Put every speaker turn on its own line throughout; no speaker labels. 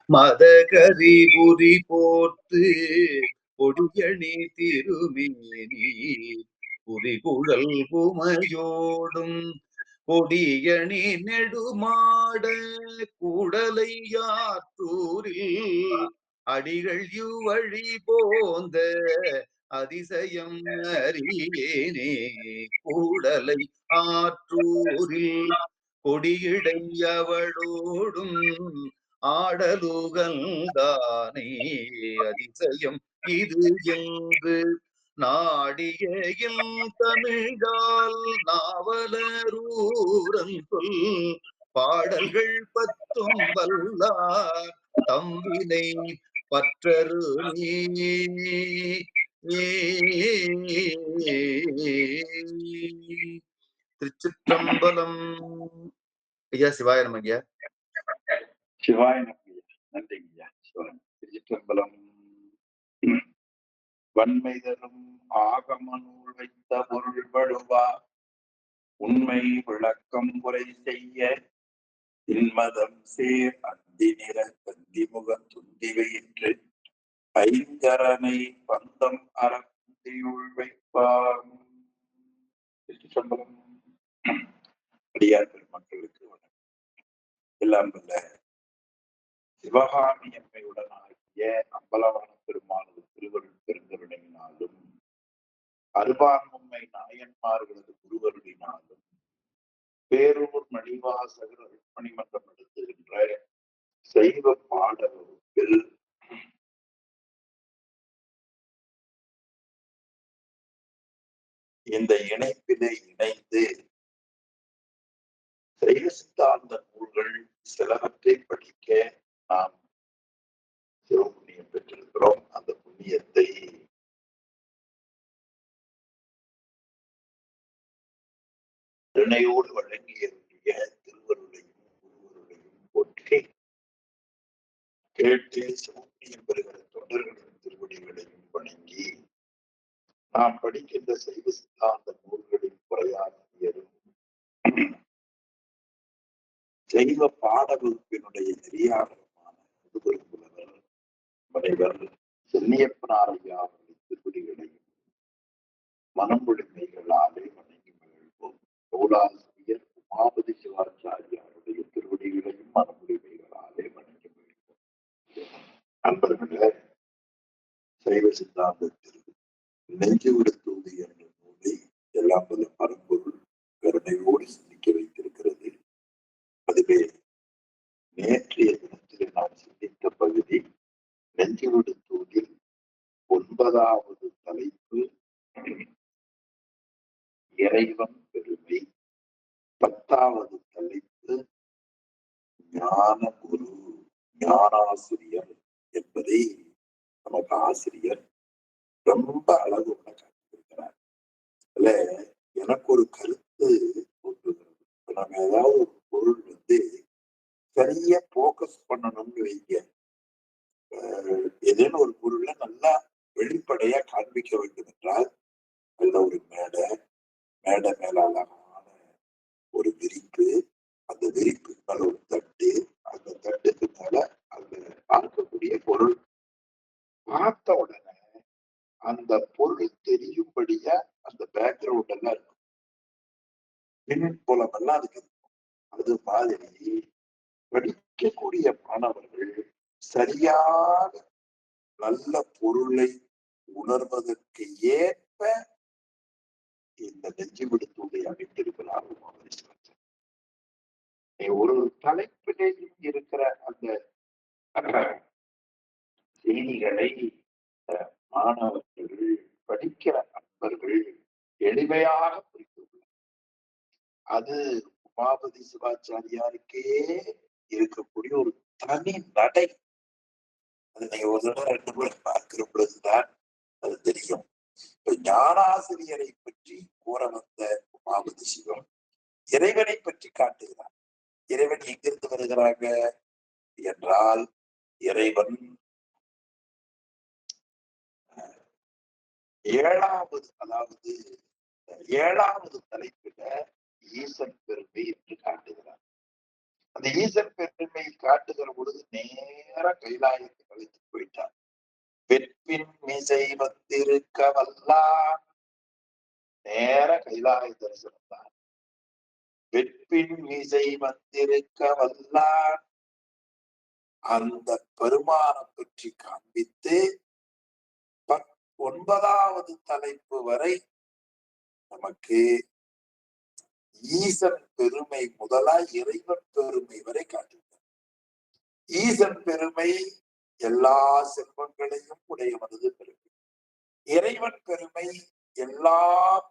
மதகரிபுரி போர்த்து பொடியணி திருமேனி புரிகுழல் புமையோடும் கொடியணி நெடுமாட கூடலையாற்றூரில் அடிகள் யுவழி போந்த அதிசயம் அறியேனே. கூடலை ஆற்றூரில் கொடியிடையவளோடும் ஆடலுகந்தானே அதிசயம் இது என்று நாடிய தமிழால் நாவலரூரன் சொல் பாடல்கள் பத்தும் வல்லார் தம்பினை பற்றருமே. திருச்சிற்றம்பலம். ஐயா சிவாய நம ஐயா.
சிவாய நம. நன்றிங்கய்யா. சிவாயம். திருச்சிற்றம்பலம். வன்மை தரும் ஆகம நூல் வைத்த பொருள் வழுவா உண்மை விளக்கம் குறை செய்ய இன்மதம் சேர் அந்தி நிற தந்தி முகம் துந்தி வயிற்று ஐங்கரனை பந்தம் அறந்தியுள் வைப்பார். திருச்சிற்றம்பலம். அடியார் பெருமக்களுக்கு வணக்கம். எல்லாம் வல்ல சிவகாமி அம்மையுடனாகிய அம்பலவான பெருமானது திருவருள் பெருங்கருணையினாலும் அருபான்மை நாயன்மார்களது குருவருளினாலும் பேரூர் மணிவாசகர் அருட்பணி மன்றம் நடத்துகின்ற சைவ பாட வகுப்பில் இந்த இணைப்பிலே இணைந்து சைவ சித்தாந்த நூல்கள் சிலவற்றை படிக்க நாம் சிவபுண்ணியம் பெற்றிருக்கிறோம். அந்த புண்ணியத்தை கருணையோடு வழங்கியவருடைய திருவருளையும் குருவருளையும் போற்றி கேட்டு சிவபுண்ணியம் பெறுகிற தொண்டர்களின் திருவடிகளையும் வணங்கி நாம் படிக்கின்ற சைவ சித்தாந்த நூல்களின் குறையாசிரியரும் சைவ பாட வகுப்பினுடைய நெறியாளருமான புலவர் முனைவர் சென்னியப்பனாரையா அவர்களின் திருவடிகளையும் மனமுழுமைகளாலே வணங்கி மகிழ்வோம். நூலாசிரியர் உமாபதி சிவாச்சாரியாருடைய திருவடிகளையும் மனமுழுமைகளாலே வணங்கி மகிழ்வோம். நண்பர்களே, சைவ சித்தாந்தத்தில் நெஞ்சு விடுத்தூது என்ற நூலை எல்லாம் பல பரம்பொருள் கருணையோடு சிந்திக்க வைத்திருக்கிறது. அதுவே நேற்றைய தினத்தில் நாம் சிந்தித்த பகுதி நெஞ்சு விடுத்தூதில் 9வது தலைப்பு இறைவன் பெருமை. 10வது தலைப்பு ஞான குரு, ஞானாசிரியர் என்பதை நமக்கு ஆசிரியர் ரொம்ப அழகுடன் காட்டியிருக்கிறார். அதுல எனக்கு ஒரு கருத்து தோன்றுகிறது. நம்ம ஏதாவது ஒரு பொருள் சரியா போக்கஸ் பண்ணணும்னு வைங்க, ஏதேனும் ஒரு பொருளை நல்லா வெளிப்படையா காண்பிக்க வேண்டும் என்றால் அதுல ஒரு மேடை மேல அழகான ஒரு விரிப்பு, அந்த விரிப்பு மேல ஒரு தட்டு, அந்த தட்டுக்கு மேல அந்த பார்க்கக்கூடிய பொருள் பார்த்த உடனே அந்த பொருள் தெரியும்படியா அந்த பேக்ரவுண்ட் எல்லாம் இருக்கும், மின்புலம் எல்லாம் அதுக்கு இருக்கும். அது மாதிரி படிக்கக்கூடிய மாணவர்கள் சரியாக நல்ல பொருளை உணர்வதற்கு ஏற்ப இந்த நெஞ்சு விடுத்தூதை அமைத்திருக்கிறார். ஒரு தலைப்பிலேயும் இருக்கிற அந்த செய்திகளை மாணவர்கள், படிக்கிற அன்பர்கள் எளிமையாக புரிந்து கொள்ள, அது உமாபதி சிவாச்சாரியாருக்கே இருக்கக்கூடிய ஒரு தனி நடை. அது நீங்க ஒரு தடவை 2 முறை பார்க்கிற பொழுதுதான் அது தெரியும். இப்ப ஞானாசிரியரை பற்றி கூற வந்த உமாபதி சிவம் இறைவனை பற்றி காட்டுகிறார். இறைவன் எங்கிருந்து வருகிறாங்க என்றால், இறைவன் 7வது தலைப்பில ஈசன் பெருமை என்று காட்டுகிறார். அந்த ஈசன் பெருமை காட்டுகிற பொழுது நேர கைலாயத்துக்கு அழைத்து போயிட்டார். வெற்பின் மிசை வந்திருக்க வல்லான், நேர கைலாய தரிசனம் தான். வெற்பின் மிசை வந்திருக்க வல்லான், அந்த பெருமானை பற்றி காண்பித்து 9வது தலைப்பு வரை நமக்கு ஈசன் பெருமை முதலா இறைவன் பெருமை வரை காட்டுகிறார். ஈசன் பெருமை எல்லா செல்வங்களையும் உடையவனது பெருமை. இறைவன் பெருமை எல்லா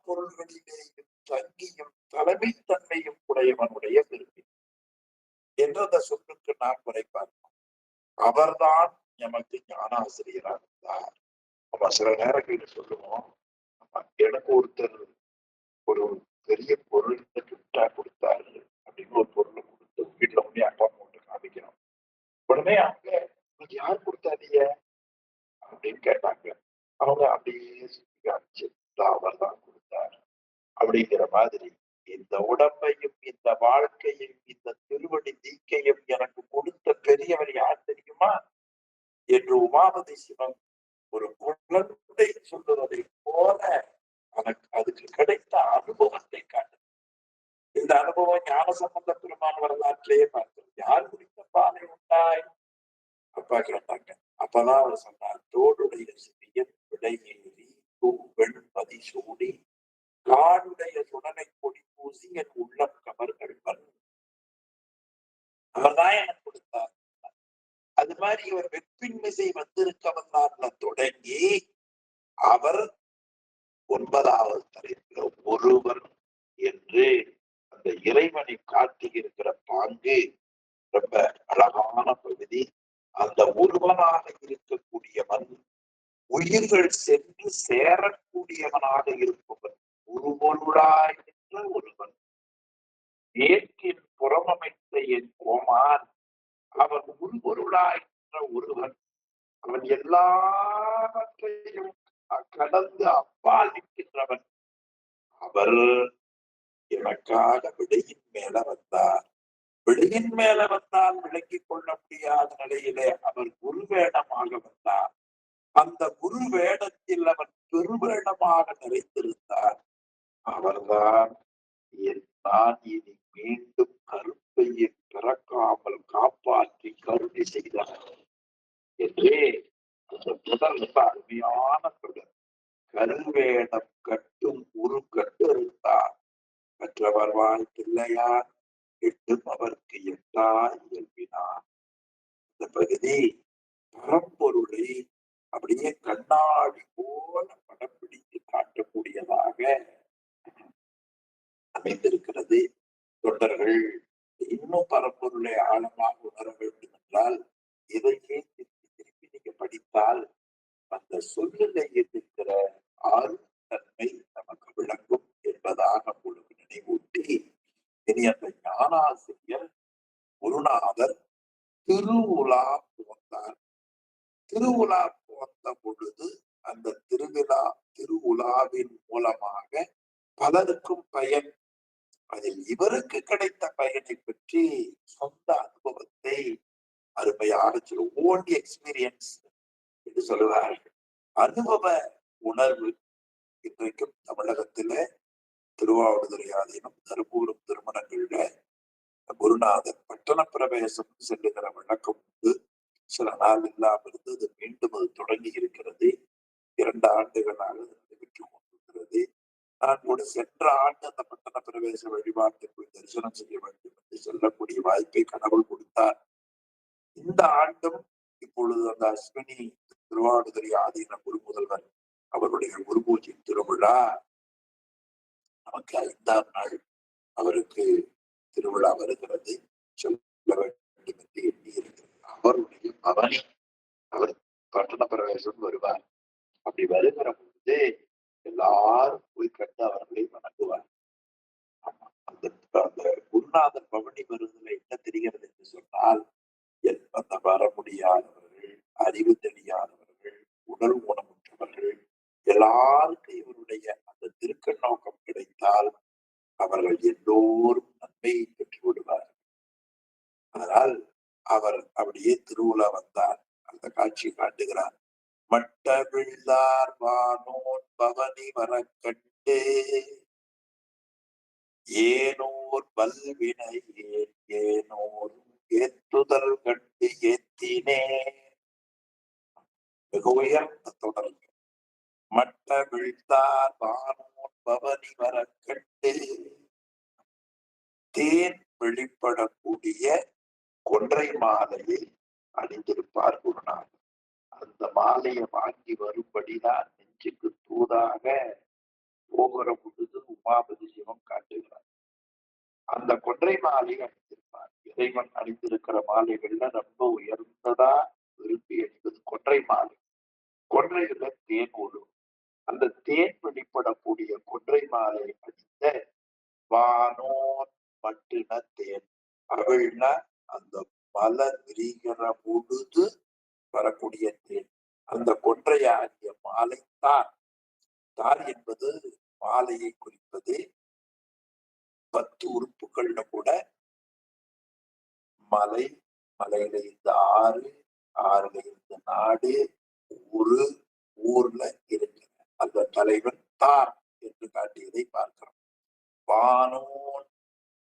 பொருள்களிலேயும் தங்கியும் தலைமைத்தன்மையும் உடையவனுடைய பெருமை என்ற அந்த சொல்லுக்கு நாம் குறை பார்ப்போம். அவர்தான் எமக்கு ஞானாசிரியராக இருந்தார். நம்ம சில நேரங்களில் சொல்லுவோம், எனக்கு ஒருத்தர் ஒரு பெரிய பொருள் கிஃப்டா கொடுத்தாரு அப்படின்னு ஒரு பொருளை கொடுத்து வீட்டுல உடனே அப்பா போட்டு காமிக்கிறோம். உடனே அவங்க யார் கொடுத்தாதீங்க அப்படின்னு கேட்டாங்க. அவங்க அப்படியே காமிச்சு அவர் தான் கொடுத்தார் அப்படிங்கிற மாதிரி இந்த உடம்பையும் இந்த வாழ்க்கையும் இந்த திருவடி தீக்கையும் எனக்கு கொடுத்த பெரியவர் யார் தெரியுமா என்று உமாபதி சிவன் ஒரு குழந்தை சொல்லுவதை போல எனக்கு அதுக்கு கிடைத்த அனுபவத்தை காட்டு. இந்த அனுபவம் ஞானசம்பந்த பெருமான் வரலாற்றிலேயே பார்த்தோம். யார் குறித்த பானை உண்டாய் அப்பா கேட்டாங்க. அப்பதான் அவர் சொன்னார், தோடுடைய சிறியன் விடையேறி தூவெண் பதி சூடி காடுடைய சுடனை கொடி பூசி என் உள்ளம் கமர்கள் வரும். அவர்தான் எனக்கு கொடுத்தார். அது மாதிரி இவர் வெற்பின் மிசை வந்திருக்க வந்தார்ல தொடங்கி அவர் 9வது தலைப்புல ஒருவர் என்று அந்த இறைவனை காட்டியிருக்கிற பாங்கு ரொம்ப அழகான பகுதி. அந்த ஒருவனாக இருக்கக்கூடியவன் உயிர்கள் சென்று சேரக்கூடியவனாக இருப்பவன் உருவொருளாய் என்ற ஒருவன். ஏற்றின் புறமமைத்த என் கோமான் அவன் உருவொருளாய் என்ற ஒருவன். அவன் எல்லாவற்றையும் கடந்து அப்பால் நிற்கின்றவன். அவர் எனக்காக விடையின் மேல வந்தார். விடையின் மேல வந்தால் விளங்கிக் கொள்ள முடியாத நிலையிலே அவர் குருவேடமாக வந்தார். அந்த குரு வேடத்தில் அவர் பெருவேடமாக நிறைந்திருந்தார். அவர்தான் நான் இனி மீண்டும் கருப்பையில் பிறக்காமல் காப்பாற்றி கருணை செய்தார் என்றே அந்த முதல் ரொம்ப அருமையான தொடர். கருவேடம் கட்டும் உரு கட்டு இருந்தார் மற்றவர் வாழ்க்கையார் எட்டும் அவருக்கு எட்டா இயல்பினார். இந்த பகுதி பரம்பொருளை அப்படியே கண்ணாடி போல படம் பிடித்து காட்டக்கூடியதாக அமைந்திருக்கிறது. தொண்டர்கள் இன்னும் பரம்பொருளை ஆழமாக உணர வேண்டும் என்றால் இதையே திருப்பி திருப்பி நீங்க படித்தால் அந்த சொல்லிலே இருக்கிற ஆழ்தன்மை நமக்கு விளங்கும் என்பதாக உங்களுக்கு நினைவூட்டி, இனி அந்த ஞானாசிரியர் குருநாதர் திருவுலா போந்தார். திருவுலா போந்த பொழுது அந்த திருவுலாவின் மூலமாக பலருக்கும் பயன். அதில் இவருக்கு கிடைத்த பயனை பற்றி சொந்த அனுபவத்தை அருமையாக ஓன் எக்ஸ்பீரியன்ஸ் என்று சொல்லுவார்கள். அனுபவ உணர்வு இன்றைக்கும் தமிழகத்தில திருவாவடுதுறை ஆதீனம் தருமபுரம் திருமணங்கள்ல குருநாதர் பட்டண பிரவேசம் செல்லுகிற வழக்கம் உண்டு. சில நாள் இல்லாமல் இருந்து அது மீண்டும் அது தொடங்கி இருக்கிறது. 2 ஆண்டுகளாக நடைபெற்று கொண்டிருக்கிறது. நான் கூட சென்ற ஆண்டு அந்த பட்டண பிரவேச வழிபாட்டுக்குள் தரிசனம் செய்ய வேண்டும் என்று சொல்லக்கூடிய வாய்ப்பை கடவுள் கொடுத்தார். இந்த ஆண்டும் இப்பொழுது அந்த அஸ்வினி திருவாவடுதுறை ஆதீன குரு முதல்வர் அவருடைய குருபூஜை திருவிழா நமக்கு 5ஆம் நாள் அவருக்கு திருவிழா வருகிறது. சொல்ல வேண்டும் என்று எண்ணி இருக்கிறது. அவருடைய பவனி அவர் பட்டண பிரவேசம் வருவார். அப்படி வருகிற பொழுது எல்லாரும் போய் கண்டு அவர்களை வணங்குவார். அந்த குருநாதர் பவனி வருவதில் என்ன தெரிகிறது என்று சொன்னால், அந்த வர முடியாதவர்கள், அறிவு தெரியாதவர்கள், உடல் ஊனமுற்றவர்கள் எல்லாருக்கும் இவருடைய அந்த திருக்க நோக்கம் கிடைத்தால் அவர்கள் எல்லோரும் நன்மையை பெற்று விடுவார்கள். அதனால் அவர் அப்படியே திருவுலா வந்தார். அந்த காட்சியை காட்டுகிறார். மட்ட விழ்ந்தார் வானோன் பவனி வரக்கட்டு ஏனோர் பல்வினை ஏனோர் ஏத்துதல் கண்டு ஏத்தினே. மிக உயர்ந்த தொடர். மட்ட விழ்ந்தார் வானோன் பவனி வரக்கட்டு தேன் வெளிப்படக்கூடிய கொன்றை மாலையை அணிந்திருப்பார் குருநாதர். அந்த மாலையை வாங்கி வரும்படிதான் நெஞ்சுக்கு தூதாக போகிற பொழுது உமாபதி சிவம் காட்டுகிறார். அந்த கொன்றை மாலை அணிந்திருப்பார். இறைவன் அணிந்திருக்கிற மாலைகள்ல ரொம்ப உயர்ந்ததா விரும்பி அணிவது கொன்றை மாலை. கொன்றையில தேன் ஒழும். அந்த தேன் வெளிப்படக்கூடிய கொன்றை மாலை அணிந்த வானோன் மட்டின தேன் அவள்னா அந்த மலர் விரிகிற பொழுது வரக்கூடிய தேன். அந்த கொன்றையாகிய மாலை தான். தார் என்பது மாலையை குறிப்பது. 10 உறுப்புகள்ல கூட மலை, மலையில இருந்து ஆறு, ஆறுல இருந்து நாடு, ஊரு, ஊர்ல இருக்கிற அந்த தலைவன் தார் என்று காட்டியதை பார்க்கிறோம். வானோன்,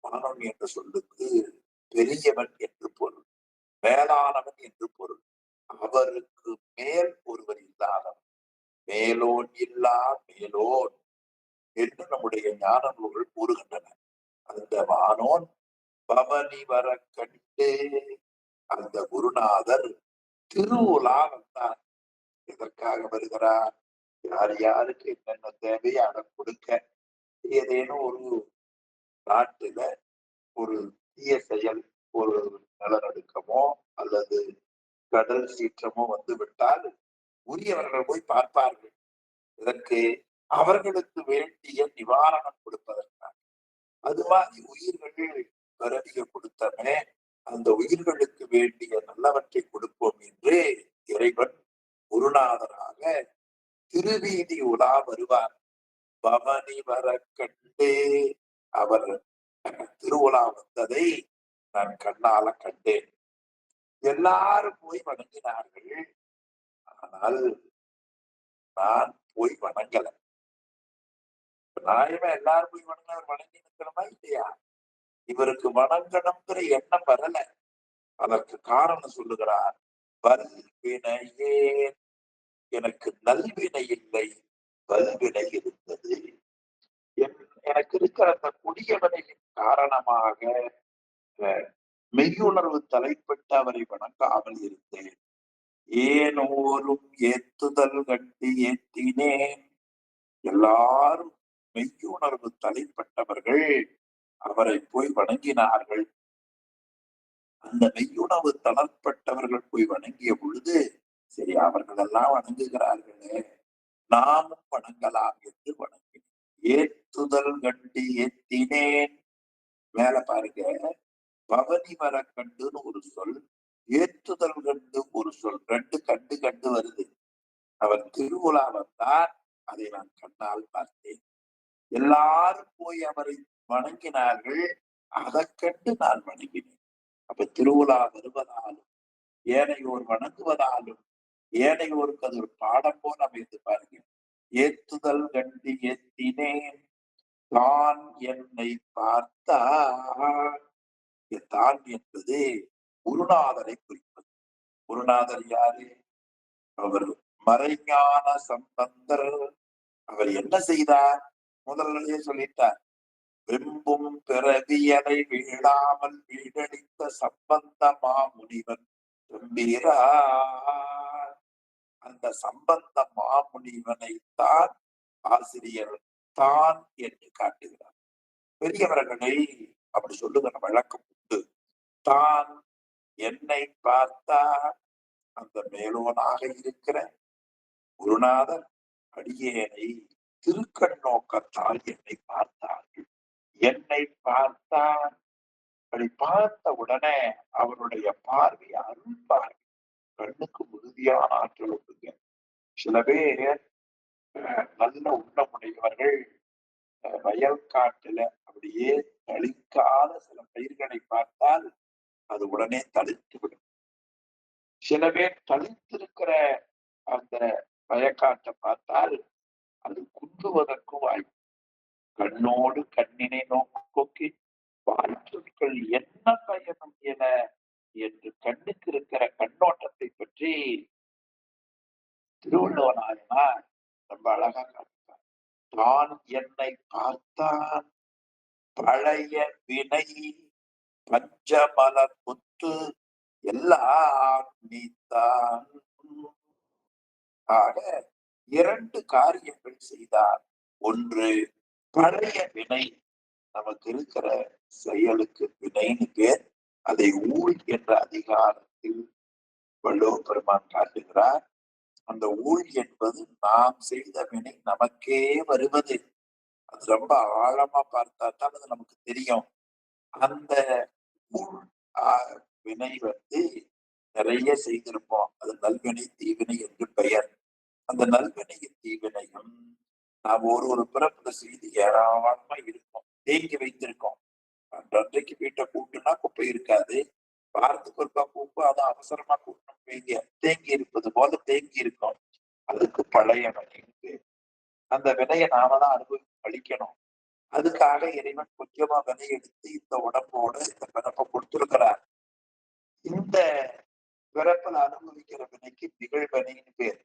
வானோன் என்ற சொல்லுக்கு பெரியவன் என்று பொருள், மேலானவன் என்று பொருள். அவருக்கு மேல் ஒருவர் இல்லாதவன், மேலோன் இல்லா மேலோன் என்று நம்முடைய ஞான நூல்கள் கூறுகின்றன. அந்த வானோன் பவனி வர கண்டு அந்த குருநாதர் திருவுலா வந்தார். எதற்காக வருகிறார்? யார் யாருக்கு என்னென்ன தேவையை அதை கொடுக்க. ஏதேனும் ஒரு நாட்டுல ஒரு தீய செயல், ஒரு நிலநடுக்கமோ அல்லது கடல் சீற்றமோ வந்து விட்டால் உரியவர்கள் போய் பார்ப்பார்கள். இதற்கு அவர்களுக்கு வேண்டிய நிவாரணம் கொடுப்பதற்காக. அது மாதிரி உயிர்கள் கருதிய கொடுத்தமே அந்த உயிர்களுக்கு வேண்டிய நல்லவற்றை கொடுப்போம் என்று இறைவன் குருநாதராக திருவீதி உலா வருவார். பவனி வர கண்டு அவர் திருவுலா வந்ததை நான் கண்ணால கண்டேன். எல்லாரும் போய் வணங்கினார்கள். ஆனால் நான் போய் வணங்கல. நியாயமா எல்லாரும் போய் வணங்கி நிற்கிறோமா இல்லையா? இவருக்கு வணங்கணுங்கிற எண்ணம் வரல. அதற்கு காரணம் சொல்லுகிறார். வல்வினையே, எனக்கு நல்வினை இல்லை, வல்வினை இருந்தது. எனக்கு இருக்கிற அந்த கொடியவனையின் காரணமாக மெய்யுணர்வு தலைப்பட்டு அவரை வணங்காமல் இருந்தேன். ஏனோரும் ஏத்துதல் கண்டு ஏத்தினேன். எல்லாரும் மெய்யுணர்வு தலைப்பட்டவர்கள் அவரை போய் வணங்கினார்கள். அந்த மெய்யுணர்வு தளர்ப்பட்டவர்கள் போய் வணங்கிய பொழுது, சரி அவர்கள் எல்லாம் வணங்குகிறார்களே, நாமும் வணங்கலாம் என்று வணங்கினேன். ஏத்துதல் கண்டு ஏத்தினேன். மேல பாருங்க, பவனி வர கண்டுன்னு ஒரு சொல், ஏற்றுதல் கண்டு ஒரு சொல், ரெண்டு கண்டு கண்டு வருது. அவர் திருவுலா வந்தார், அதை நான் கண்ணால் பார்த்தேன். எல்லாரும் போய் அவரை வணங்கினார்கள், அதை கண்டு நான் வணங்கினேன். அப்ப திருவுலா வருவதாலும் ஏனையோர் வணங்குவதாலும் ஏனையோருக்கு அது ஒரு பாடம் போல அமைந்து பாருங்க. ஏத்துதல் கண்டு ஏத்தினேன் தான் என்னை பார்த்தார். தான் என்பது குருநாதரை குறிப்பது. குருநாதர் யாரு? அவர் மறைஞான சம்பந்தர். அவர் என்ன செய்தார்? முதல்லையே சொல்லிட்டார். வெம்பும் பிறவியலை வீழாமல் வீடடித்த சம்பந்த மாமுனிவன் தம்பிரார். அந்த சம்பந்த மாமுனிவனைத்தான் ஆசிரியர் தான் என்று காட்டுகிறார். பெரியவர்களை அப்படி சொல்லுகிற வழக்கம் உண்டு. தான் என்னை பார்த்தார். அந்த மேலோனாக இருக்கிற குருநாதர் அடியேனை திருக்கண் நோக்கத்தால் என்னை பார்த்தார்கள். என்னை பார்த்தார். அப்படி பார்த்த உடனே அவருடைய பார்வை அருள் பார்வை. கண்ணுக்கு உறுதியான ஆற்றல் உண்டுங்க. சில பேர் நல்ல உள்ளமுடையவர்கள் வயல் காட்டுல அப்படியே தளிக்காத சில பயிர்களை பார்த்தால் அது உடனே தளிர்த்து விடும். சில பேர் தளிர்த்திருக்கிற அந்த வயக்காட்டை பார்த்தால் அது குன்றுவதற்கு வாய்ப்பு. கண்ணோடு கண்ணினை நோக்கி வாழ்த்துக்கள் என்ன பயணம் என என்று கண்ணுக்கு இருக்கிற கண்ணோட்டத்தை பற்றி திருவள்ளுவனாயனார் ரொம்ப அழகா காட்டுறார். தான் என்னை பார்த்தான் பழைய வினை பஞ்சமலர் புத்து எல்லாம் நீத்தான். ஆக 2 காரியங்கள் செய்தார். ஒன்று, பழைய வினை, நமக்கு இருக்கிற செயலுக்கு வினைன்னு பேர். அதை ஊழ் என்ற அதிகாரத்தில் வள்ளுவ பெருமான் காட்டுகிறார். அந்த ஊழ் என்பது நாம் செய்த வினை நமக்கே வருவது. அது ரொம்ப ஆழமா பார்த்தா தான் அது நமக்கு தெரியும். அந்த ஊழ் வினை நிறைய செய்திருப்போம். அது நல்வினை தீவினை என்று பெயர். அந்த நல்வினையும் தீவினையும் நாம் ஒரு பிறப்புல செய்து ஏராளமா இருக்கும், தேங்கி வைத்திருக்கோம். அன்றைக்கு வீட்டை கூட்டுனா குப்பை இருக்காது, வாரத்துக்கு ஒருக்கா கூப்பு, அதை அவசரமா கூட்டணும் வைங்க, தேங்கி இருப்பது போல தேங்கி இருக்கும். அதுக்கு பழைய வினை. அந்த வினையை நாம தான் அழிக்கணும். அதுக்காக இறைவன் கொஞ்சமா வினை எடுத்து இந்த உடம்போட இந்த பிறப்பை கொடுத்திருக்கிறார். இந்த பிறப்புல அனுபவிக்கிற வினைக்கு நிகழ்வினைன்னு பேர்.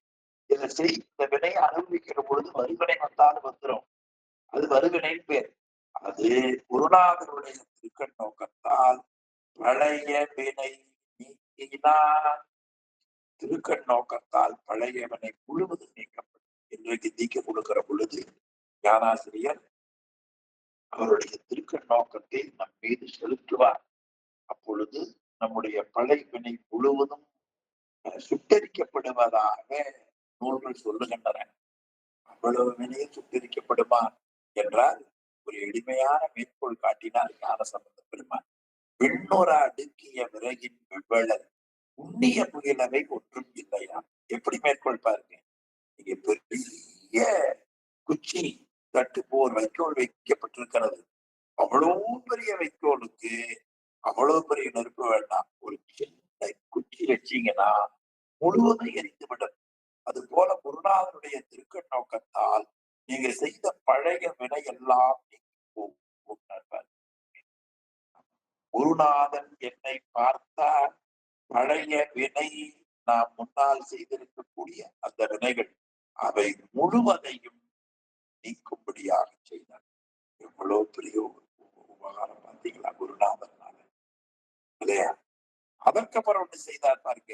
இந்த வினையை அனுபவிக்கிற பொழுது வருவினை வந்தாலும் வந்துடும், அது வருவினைன்னு பேர். அது குருநாதருடைய திருக்கண் நோக்கத்தால் பழைய வினை நீக்கினார். திருக்கண் நோக்கத்தால் பழையவனை முழுவதும் நீக்கப்படும். இன்றைக்கு நீக்க கொடுக்கிற பொழுது ஞானாசிரியர் அவருடைய திருக்கண் நோக்கத்தை நம் மீது செலுத்துவார். அப்பொழுது நம்முடைய பழைய வினை முழுவதும் சுட்டரிக்கப்படுவதாக நூல்கள் சொல்லுகின்றன. அவ்வளவு வினையும் சுட்டரிக்கப்படுமா என்றால் ஒரு எளிமையான மேற்கோள் காட்டினார் ஞானசம்பந்த பெருமான். விண்ணொரு அடுக்கிய விறகின் வெவ்வளல் உண்ணிய முயலவை ஒன்றும் இல்லையா. எப்படி மேற்கோள் பாருங்க. நீங்க பெரிய குச்சி தட்டு போர் வைக்கோல் வைக்கப்பட்டிருக்கிறது. அவ்வளவு பெரிய வைக்கோலுக்கு அவ்வளவு பெரிய நெருப்பு வேண்டாம். ஒரு சின்ன குச்சி வச்சீங்கன்னா முழுவதும் எரிந்து விடும். அது போல குருநாதனுடைய திருக்கண் நோக்கத்தால் நீங்க செய்த பழைய வினை எல்லாம் குருநாதன் என்னை பார்த்தால் பழைய வினை, நாம் முன்னால் செய்திருக்கக்கூடிய அந்த வினைகள் அவை முழுவதையும் நீக்கும்படியாக செய்தார். எவ்வளவு பெரிய உபகாரம் பார்த்தீங்களா குருநாதனால இல்லையா. அதற்கப்புறம் ஒண்ணு செய்தார் பாருங்க.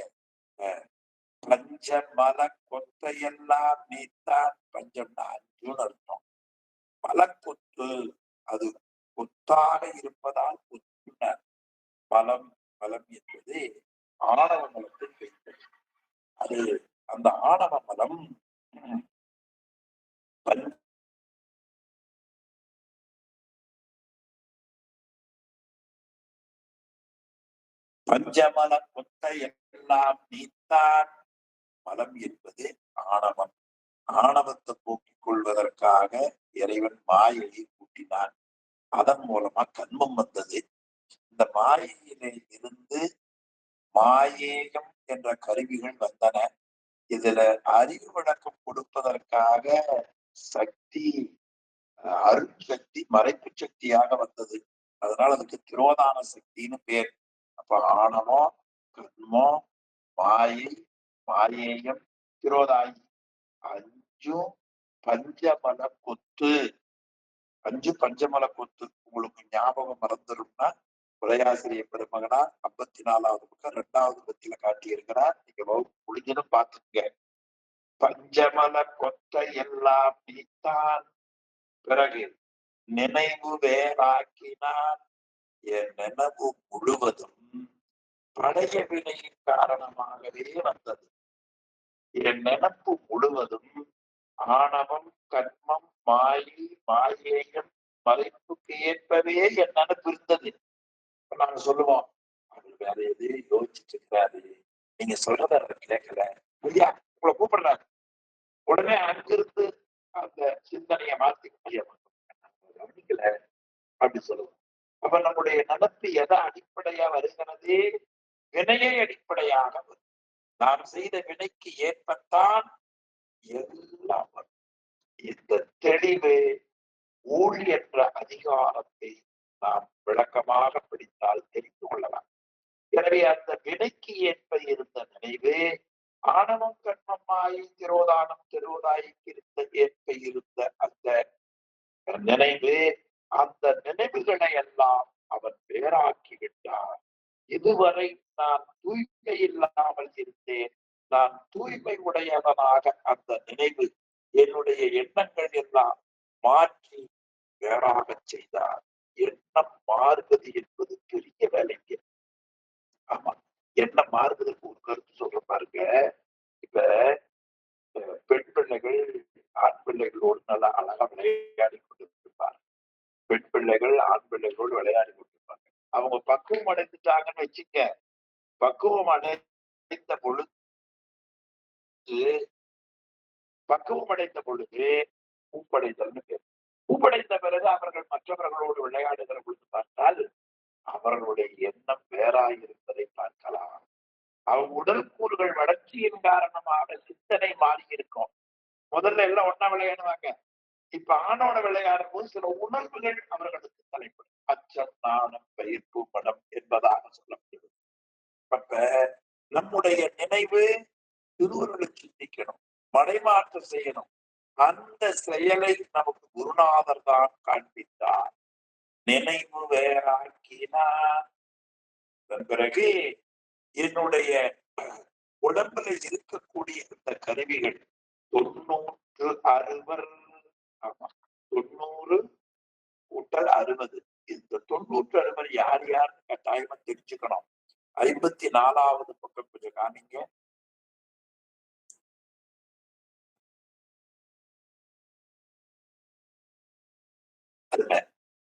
பஞ்சமல கொத்தையெல்லாம் நீத்தான். பஞ்சம்னா 5 அர்த்தம். மலக்கொத்து, அது கொத்தாக இருப்பதால் கொத்துனார். பலம் என்பது ஆணவ மலத்தை வைத்தது. அது அந்த ஆணவ மலம் பஞ்சமல கொத்தை எல்லாம் நீத்தான். மலம் என்பது ஆணவம். ஆணவத்தை போக்கிக் கொள்வதற்காக இறைவன் மாயையை கூட்டினான். அதன் மூலமா கண்மம் வந்தது. இந்த மாயையிலே இருந்து மாயேயம் என்ற கருவிகள் வந்தன. இதுல அறிவு விளக்கம் கொடுப்பதற்காக சக்தி, அருட்சக்தி மறைப்பு சக்தியாக வந்தது. அதனால அதுக்கு திரோதான சக்தின்னு பேர். அப்ப ஆணவம், கண்மம், மாயை, மாயேயம், திரோதாயி 5 பஞ்சமல கொத்து. 5 பஞ்சமல கொத்து உங்களுக்கு ஞாபகம் மறந்துடும்னா உரையாசிரியர் பெருமகனார் 54வது பக்கம் 2வது பத்தியில காட்டியிருக்கிறார். நீங்க வகுப்பு முடிஞ்சதும் பார்த்துங்க. பஞ்சமல கொத்தை எல்லாம் நீத்தான். பிறகு நினைவு வேறாக்கினான். என் நினைவு முழுவதும் பழைய வினையின் காரணமாகவே வந்தது. என் நினைப்பு முழுவதும் ஆணவம், கர்மம், மாயை, மாயேயம் மறைப்புக்கு ஏற்பவே என் நினைப்பு இருந்தது. நாங்க சொல்லுவோம், அது வேற எதையும் யோசிச்சுட்டு இருக்காரு, நீங்க சொல்றத கேட்கல, ஐயா உங்களை கூப்பிடுறாரு, உடனே அங்கிருந்து அந்த சிந்தனையை மாத்தி கவனிக்கல அப்படி சொல்லுவோம். அப்ப நம்முடைய நடப்பு எதை அடிப்படையா வருகிறது? வினையை அடிப்படையாக வரும். நாம் செய்த வினைக்கு ஏற்பத்தான் எல்லாம் வரும். இந்த தெளிவு ஊழ் என்ற அதிகாரத்தை நாம் விளக்கமாக படித்தால் தெரிந்து கொள்ளலாம். எனவே அந்த வினைக்கு ஏற்ப இருந்த நினைவு ஆணவம் கண்மம் மாயை திரோதானம் திரோதாய்க்கு ஏற்ப இருந்த அந்த நினைவு, அந்த நினைவுகளை எல்லாம் அவன் வேறாக்கி விட்டான். இதுவரை நான் தூய்மை இல்லாமல் இருந்தேன், நான் தூய்மை உடையவனாக அந்த நினைவு என்னுடைய எண்ணங்கள் எல்லாம் மாற்றி வேறாக செய்தார். எண்ணம் மாறுவது என்பது பெரிய வேலைங்க. ஆமா, எண்ணம் மாறுவதற்கு ஒரு கருத்து சொல்ற பாருங்க. இப்ப பெண் பிள்ளைகள் ஆண் பிள்ளைகளோடு நல்லா அழகா விளையாடி கொண்டிருப்பார். பெண் பிள்ளைகள் ஆண் பிள்ளைகளோடு விளையாடி கொண்டிருப்பாங்க. அவங்க பக்குவம் அடைந்துட்டாங்கன்னு வச்சுக்க. பக்குவம் அடைந்த பொழுது பூப்படைதல்னு பேர். பூப்படைந்த பிறகு அவர்கள் மற்றவர்களோடு விளையாடுகிற பொழுது பார்த்தால் அவர்களுடைய எண்ணம் வேறாயிருப்பதை பார்க்கலாம். அவங்க உடல் கூறுகள் வளர்ச்சியின் காரணமாக சிந்தனை மாறி இருக்கும். முதல்ல எல்லாம் ஒன்னா விளையாடுவாங்க. இப்ப ஆணோட விளையாடும் போது சில உணர்வுகள் அவர்களுக்கு தலைப்படும். அச்சம், நாணம், பயிர்ப்பு, மனம் என்பதாக சொல்லப்படுகிறது. அப்ப நம்முடைய நினைவு திருவருளை சிந்திக்கணும், மடைமாற்றம் செய்யணும். அந்த செயலை நமக்கு குருநாதர் தான் காண்பித்தார். நினைவு வேறாக்கினார். பிறகு என்னுடைய உடம்புல இருக்கக்கூடிய இந்த கருவிகள் 90 ஆமா 90 கூட்டல் 60. இந்த 90 யார் யாருன்னு கட்டாயமா தெரிஞ்சுக்கணும். 54வது பக்கம் கொஞ்சம் காமிங்க. அதுல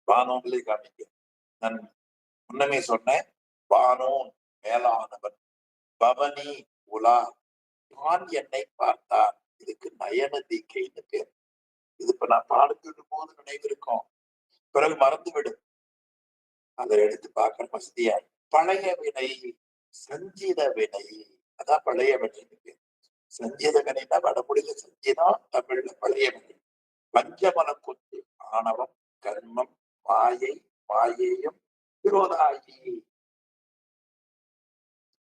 வானோன்களே காமிங்க. நான் முன்னமே சொன்னேன், வானோன் மேலானவன், பவனி உலா, தான் என்னை பார்த்தார். இதுக்கு நயன தீக்கைன்னு பேர். இது இப்ப நான் பாடுத்திடும் போது நினைவு இருக்கும், பிறகு மறந்துவிடும். அதை எடுத்து பார்க்கிற வசதியா. பழைய வினை, சஞ்சித வினை, அதான் பழைய வினைன்னு பேர். சஞ்சித வினைனா வடமொழியில சஞ்சிதம், தமிழ்ல பழைய வினை. பஞ்சமன கொத்து, ஆணவம், கர்மம், மாயை, மாயேயம், விரோதாயி,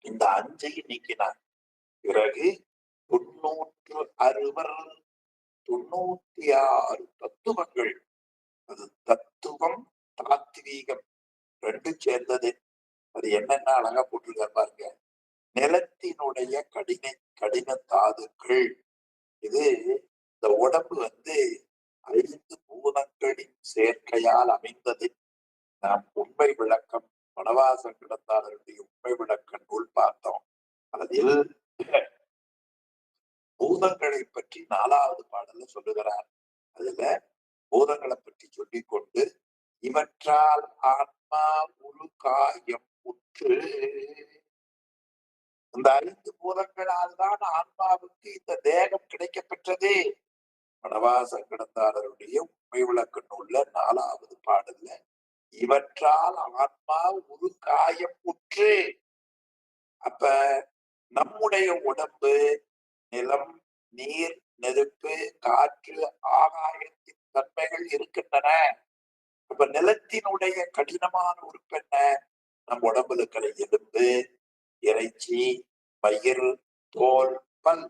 இந்த அஞ்சையும் நீக்கினார். பிறகு 90 96 தத்துவங்கள். அது தத்துவம், தாத்வீகம் ரெண்டும் சேர்ந்தது. அது என்னென்ன அழகா போட்டிருக்காரு பாருங்க. நிலத்தினுடைய கடின தாதுக்கள். இது இந்த உடம்பு 5 பூதங்களின் சேர்க்கையால் அமைந்தது. நாம் உண்மை விளக்கம், வனவாசம் கிடந்தாளருடைய உண்மை விளக்க நூல் பார்த்தோம். அதில் பூதங்களை பற்றி 4வது பாடல்ல சொல்லுகிறார். அதுல பூதங்களை பற்றி சொல்லிக் கொண்டு, இவற்றால் ஆன்மா உரு காயம் உற்று, இந்த 5 பூதங்களால் தான் ஆன்மாவுக்கு இந்த தேகம் கிடைக்கப்பெற்றது. வனவாச கிடந்தாளருடைய உண்மை விளக்க நூல்ல 4வது பாடல்ல இவற்றால் ஆன்மா உரு காயம் உற்று. அப்ப நம்முடைய உடம்பு நிலம், நீர், நெருப்பு, காற்று, ஆகாயத்தின் தன்மைகள் இருக்கின்றன. அப்ப நிலத்தினுடைய கடினமான உறுப்பு என்ன? நம் உடம்புல இருக்கிற எலும்பு, இறைச்சி, பயிர், தோல், பல்,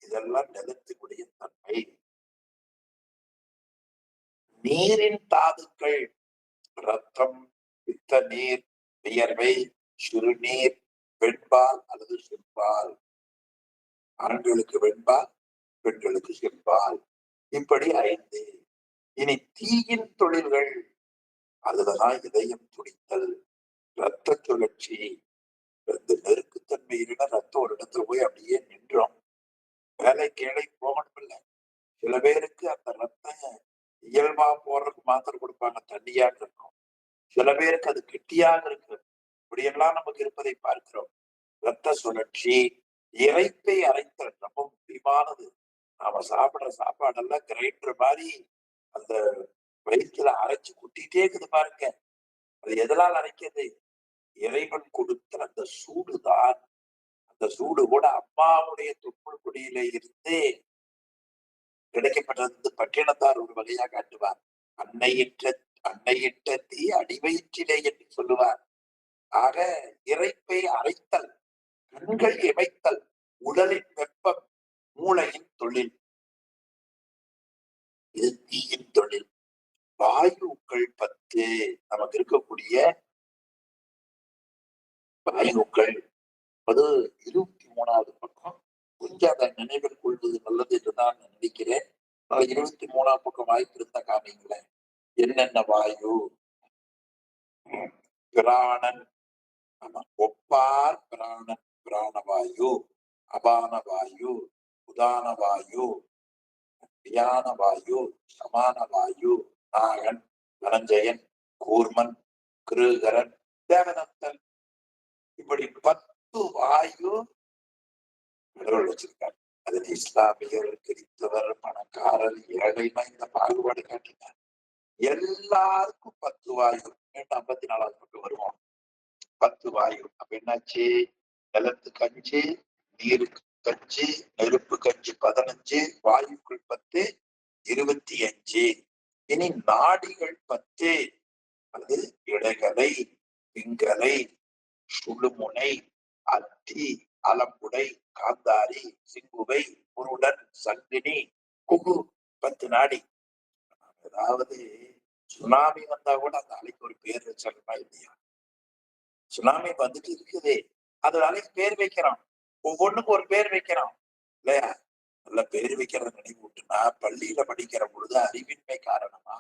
இதெல்லாம் நிலத்தினுடைய தன்மை. நீரின் தாதுக்கள் ரத்தம், பித்த நீர், வியர்வை, சிறுநீர், வெண்பால் அல்லது செம்பால். ஆண்களுக்கு வெண்பால், பெண்களுக்கு செம்பால். இப்படி 5. இனி தீயின் தொழில்கள். அதுலதான் இதயம் துடித்தல், ரத்த சுழற்சி. நெருக்குத்தன்மை இல்லைன்னா ரத்தம் ஒரு இடத்துல போய் அப்படியே நின்றோம். வேலை போகணும் இல்லை. சில பேருக்கு அந்த ரத்தம் இயல்பா போறதுக்கு மாத்திரை கொடுப்பாங்க, தண்ணியாக இருக்கும். சில பேருக்கு அது கெட்டியாக இருக்கு. இப்படியெல்லாம் நமக்கு இருப்பதை பார்க்கிறோம். ரத்த சுழற்சி, இறைப்பை அரைத்தல் ரொம்ப முக்கியமானது. நாம சாப்பிடுற சாப்பாடெல்லாம் கிரைண்டர் மாதிரி அந்த வயிற்றுல அரைச்சு குட்டிட்டே இருக்குது பாருங்க. அது எதனால் அணைக்கிறது? இறைவன் கொடுத்த அந்த சூடுதான். அந்த சூடு கூட அம்மாவுடைய தொப்புள் கொடியில இருந்து கிடைக்கப்பட்டது. பட்டினத்தார் ஒரு வகையாக காட்டுவார். அன்னையிட்ட அன்னையிட்ட தீ அடிவயிற்றிலே என்று சொல்லுவார். ஆக இறைப்பை அரைத்தல், கண்கள் இமைத்தல், உடலின் வெப்பம், மூளையின் தொழில், இது தீயின் தொழில். வாயுக்கள் 10 நமக்கு இருக்கக்கூடிய வாயுக்கள். அது 23வது பக்கம். கொஞ்சம் அதை நினைவில் கொள்வது நல்லது என்றுதான் நான் நினைக்கிறேன். 23ஆம் பக்கம் வாய்ப்பு இருந்தா காமிங்களேன். என்னென்ன வாயு? பிராணன், ஆமா, ஒப்பார் பிராணன், பிராணவாயு, அபான வாயு, உதான வாயு, வியான வாயு, சமான வாயு, நாகன், தனஞ்சயன், கூர்மன், கிருகரன், தேவதத்தன். இப்படி 10 வாயு கடவுள் வச்சிருக்காரு. அதில் இஸ்லாமியர், கிறிஸ்தவர், பணக்காரர், ஏழைனா இந்த பாகுபாடு காட்டினார். எல்லாருக்கும் 10 வாயு. 54வது பக்கம் வருவோம். 10 வாயு. அப்ப என்னாச்சு? நிலத்துக்கு 5, நீருக்கு 5, நெருப்புக்கு 5, 15, வாயுக்கள் 10, 25. இனி நாடிகள் 10. அது இடைகலை, பிங்கலை, சுழுமுனை, அத்தி, அலம்புடை, காந்தாரி, சிங்குவை, புருடன், சங்கினி, குகு. 10 நாடி. அதாவது சுனாமி வந்தா கூட அந்த அலைக்கு ஒரு பேர் வச்சிடணுமா இல்லையா? சுனாமி வந்துட்டு இருக்குது, அது அலைக்கு பேர் வைக்கிறோம். ஒவ்வொன்றுக்கும் ஒரு பேர் வைக்கிறோம் இல்லையா? நல்ல பேர் வைக்கிறத நினைவு விட்டுனா, பள்ளியில படிக்கிற பொழுது அறிவின்மை காரணமா